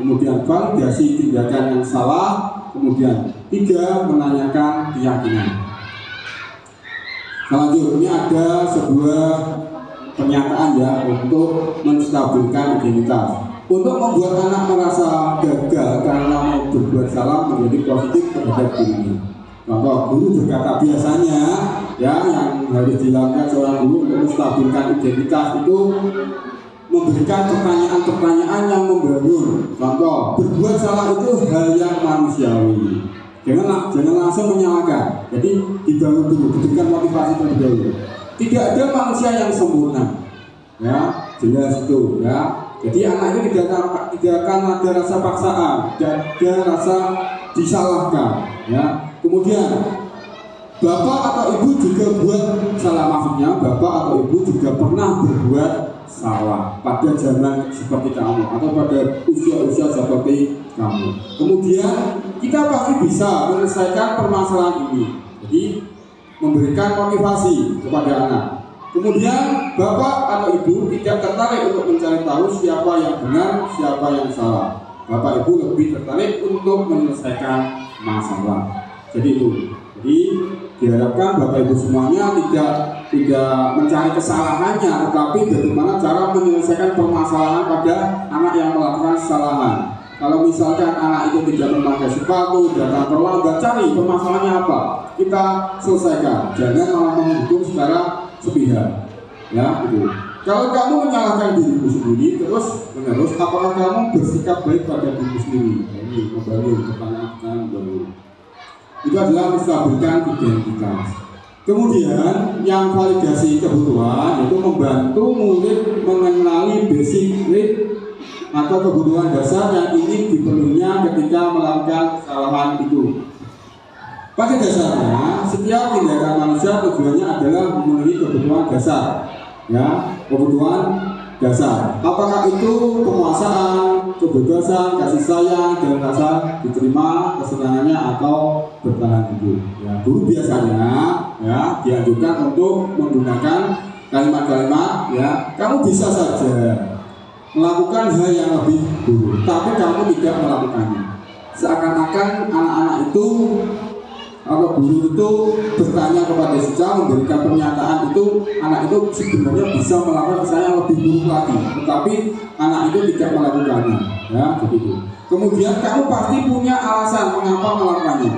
kemudian validasi tindakan yang salah, kemudian tiga, menanyakan keyakinan. Selanjutnya ada sebuah pernyataan ya untuk menstabilkan identitas. Untuk membuat anak merasa gagal karena mau berbuat salah menjadi positif terhadap dirinya. Contoh, guru berkata biasanya ya yang harus dilakukan seorang guru untuk menstabilkan identitas itu memberikan pertanyaan-pertanyaan yang membangun. Contoh, berbuat salah itu hal yang manusiawi. Jangan langsung menyalahkan. Jadi dibangun dulu, diberikan motivasi terlebih dahulu. Tidak ada manusia yang sempurna. Ya, jelas itu ya. Jadi anak itu tidak akan ada rasa paksaan, tidak ada rasa disalahkan. Ya. Kemudian bapak atau ibu juga buat salah, maksudnya bapak atau ibu juga pernah berbuat salah pada zaman seperti kamu atau pada usia-usia seperti kamu. Kemudian kita pasti bisa menyelesaikan permasalahan ini. Jadi memberikan motivasi kepada anak. Kemudian bapak atau ibu tidak tertarik untuk mencari tahu siapa yang benar, siapa yang salah. Bapak ibu lebih tertarik untuk menyelesaikan masalah. Jadi itu. Jadi diharapkan bapak ibu semuanya tidak mencari kesalahannya, tetapi bagaimana cara menyelesaikan permasalahan pada anak yang melakukan kesalahan. Kalau misalkan anak itu tidak memakai sepatu, datang terlambat, cari permasalahannya apa, kita selesaikan. Jangan malah menghukum secara sepihak, ya itu. Kalau kamu menyalahkan dirimu sendiri terus menerus, apakah kamu bersikap baik pada dirimu sendiri? Ini kembali pertanyaan baru. Itu adalah menstabilkan identitas. Kemudian yang validasi kebutuhan itu membantu murid mengenali basic need atau kebutuhan dasar yang ingin dipenuhinya ketika melakukan kesalahan itu. Pada dasarnya, setiap tindakan manusia tujuannya adalah memenuhi kebutuhan dasar, ya, kebutuhan dasar. Apakah itu penguasaan, kebebasan, kasih sayang, dan rasa diterima, kesenangannya atau bertahan hidup. Ya, guru biasanya, ya, dianjurkan untuk menggunakan kalimat-kalimat, ya, kamu bisa saja melakukan hal yang lebih buruk, tapi kamu tidak melakukannya. Seakan-akan anak-anak itu atau guru itu bertanya kepada siswa, memberikan pernyataan itu, anak itu sebenarnya bisa melakukan kesalahan yang lebih buruk lagi, tetapi anak itu tidak melakukannya, ya begitu. Kemudian kamu pasti punya alasan mengapa melakukannya.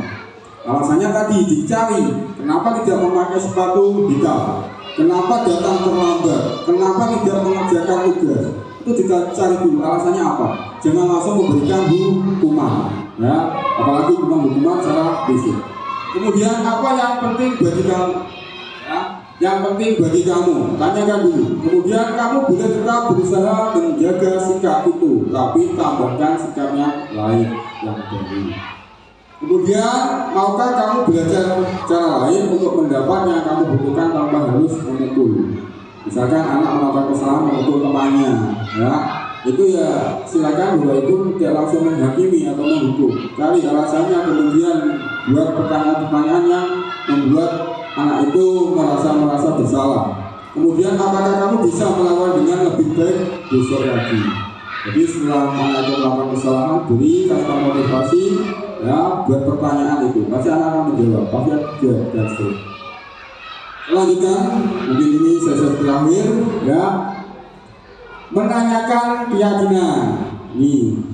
Alasannya tadi dicari, kenapa tidak memakai sepatu hitam, kenapa datang terlambat, kenapa tidak mengerjakan tugas, itu dicari dulu alasannya apa. Jangan langsung memberikan hukuman, ya, apalagi hukuman secara fisik. Kemudian apa yang penting bagi kamu? Ya, yang penting bagi kamu, tanyakan dulu. Kemudian kamu boleh tetap berusaha menjaga sikap itu, tapi tambahkan sikapnya lain yang baru. Kemudian maukah kamu belajar cara lain untuk mendapat yang kamu butuhkan tanpa harus memukul? Misalkan anak melakukan kesalahan memukul temannya, ya. Itu ya silakan, bahwa itu tidak langsung menghakimi atau menghukum. Cari alasannya, kemudian buat pertanyaan-pertanyaan yang membuat anak itu merasa bersalah. Kemudian apakah kamu bisa melakukan dengan lebih baik besok lagi? Jadi setelah anak itu melakukan kesalahan, beri kata motivasi, ya, buat pertanyaan itu. Pasti anak akan menjawab, pasti ada dan seterusnya. Selanjutnya, mungkin ini sesi terakhir, ya. Menanyakan keyakinan. Nih,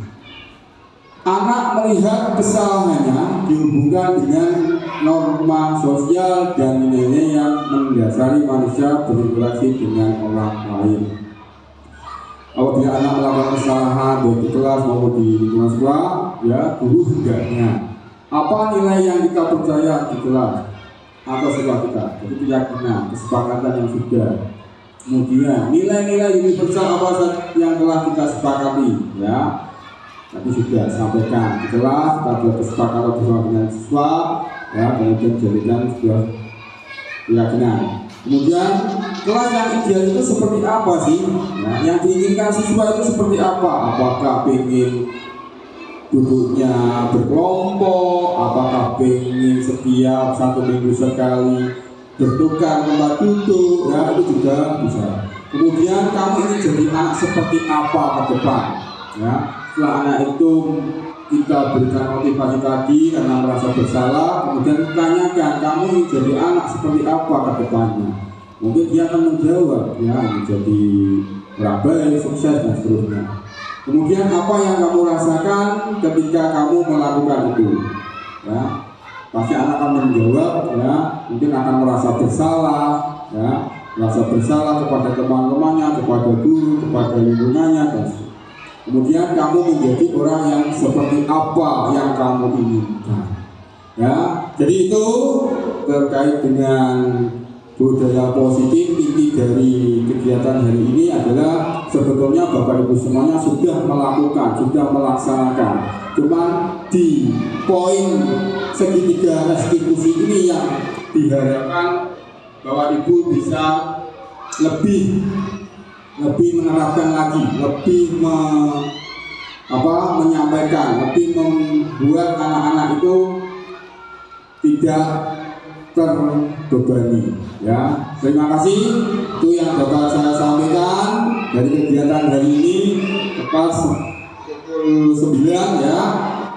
anak melihat kesalahannya dihubungkan dengan norma sosial dan nilai yang mendasari manusia berinteraksi dengan orang lain. Apabila anak melakukan kesalahan baik di kelas maupun di lingkungan sekolah, ya, guru hendaknya apa nilai yang kita percaya di kelas atau sekolah kita. Jadi keyakinan, kesepakatan yang sudah. Kemudian nilai-nilai universal apa yang telah kita sepakati, ya, tadi sudah sampaikan di kelas, kita buat kesepakatan bersama dengan siswa, ya, kemudian jadikan sebuah keyakinan. Kemudian kelas yang ideal itu seperti apa sih? Nah, yang diinginkan siswa itu seperti apa? Apakah ingin duduknya berkelompok, apakah ingin setiap 1 minggu sekali bertukar tempat duduk, ya itu juga bisa. Kemudian kamu ini jadi anak seperti apa ke depan, ya. Setelah anak itu kita berikan motivasi tadi karena merasa bersalah, kemudian ditanyakan kamu ini jadi anak seperti apa ke depannya. Mungkin dia akan menjawab, ya menjadi orang baik, sukses dan seterusnya. Kemudian apa yang kamu rasakan ketika kamu melakukan itu, ya pasti anak akan menjawab, ya mungkin akan merasa bersalah, ya merasa bersalah kepada teman-temannya, kepada guru, kepada lingkungannya, dan kemudian kamu menjadi orang yang seperti apa yang kamu inginkan, ya. Jadi itu terkait dengan budaya positif. Inti dari kegiatan hari ini adalah sebetulnya Bapak Ibu semuanya sudah melakukan, sudah melaksanakan. Cuman di poin segitiga restitusi ini yang diharapkan Bapak Ibu bisa lebih menerapkan lagi, lebih menyampaikan, lebih membuat anak-anak itu tidak terbebani, ya. Terima kasih, itu yang dapat saya sampaikan dari kegiatan hari ini. Tepat pukul 9, ya,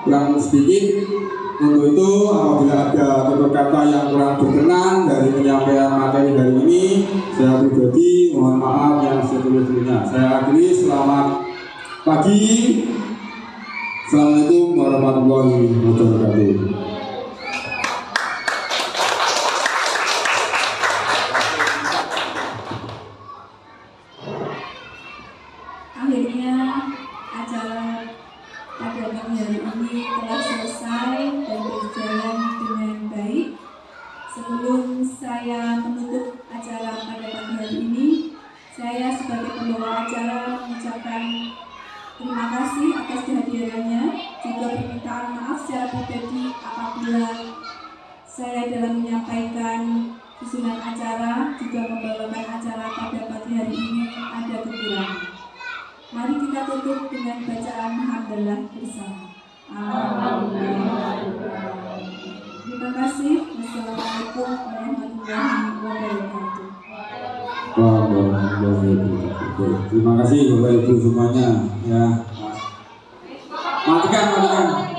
kurang sedikit. Untuk itu apabila ada tutur kata yang kurang berkenan dari penyampaian materi hari ini, saya pribadi mohon maaf yang setulus-tulusnya. Saya akhiri, selamat pagi. Assalamualaikum warahmatullahi wabarakatuh. Akhirnya acara pada pagi hari ini telah selesai dan berjalan dengan baik. Sebelum saya menutup acara pada pagi hari ini, saya sebagai pembawa acara mengucapkan terima kasih atas kehadirannya, juga permintaan maaf secara pribadi apabila saya dalam menyampaikan susunan acara juga membawakan acara pada pagi hari ini ada kekurangan. Mari kita tutup dengan bacaan hamdalah bersama. Terima kasih. Wassalamualaikum warahmatullahi wabarakatuh. Terima kasih Bapak Ibu semuanya, ya. Matikan.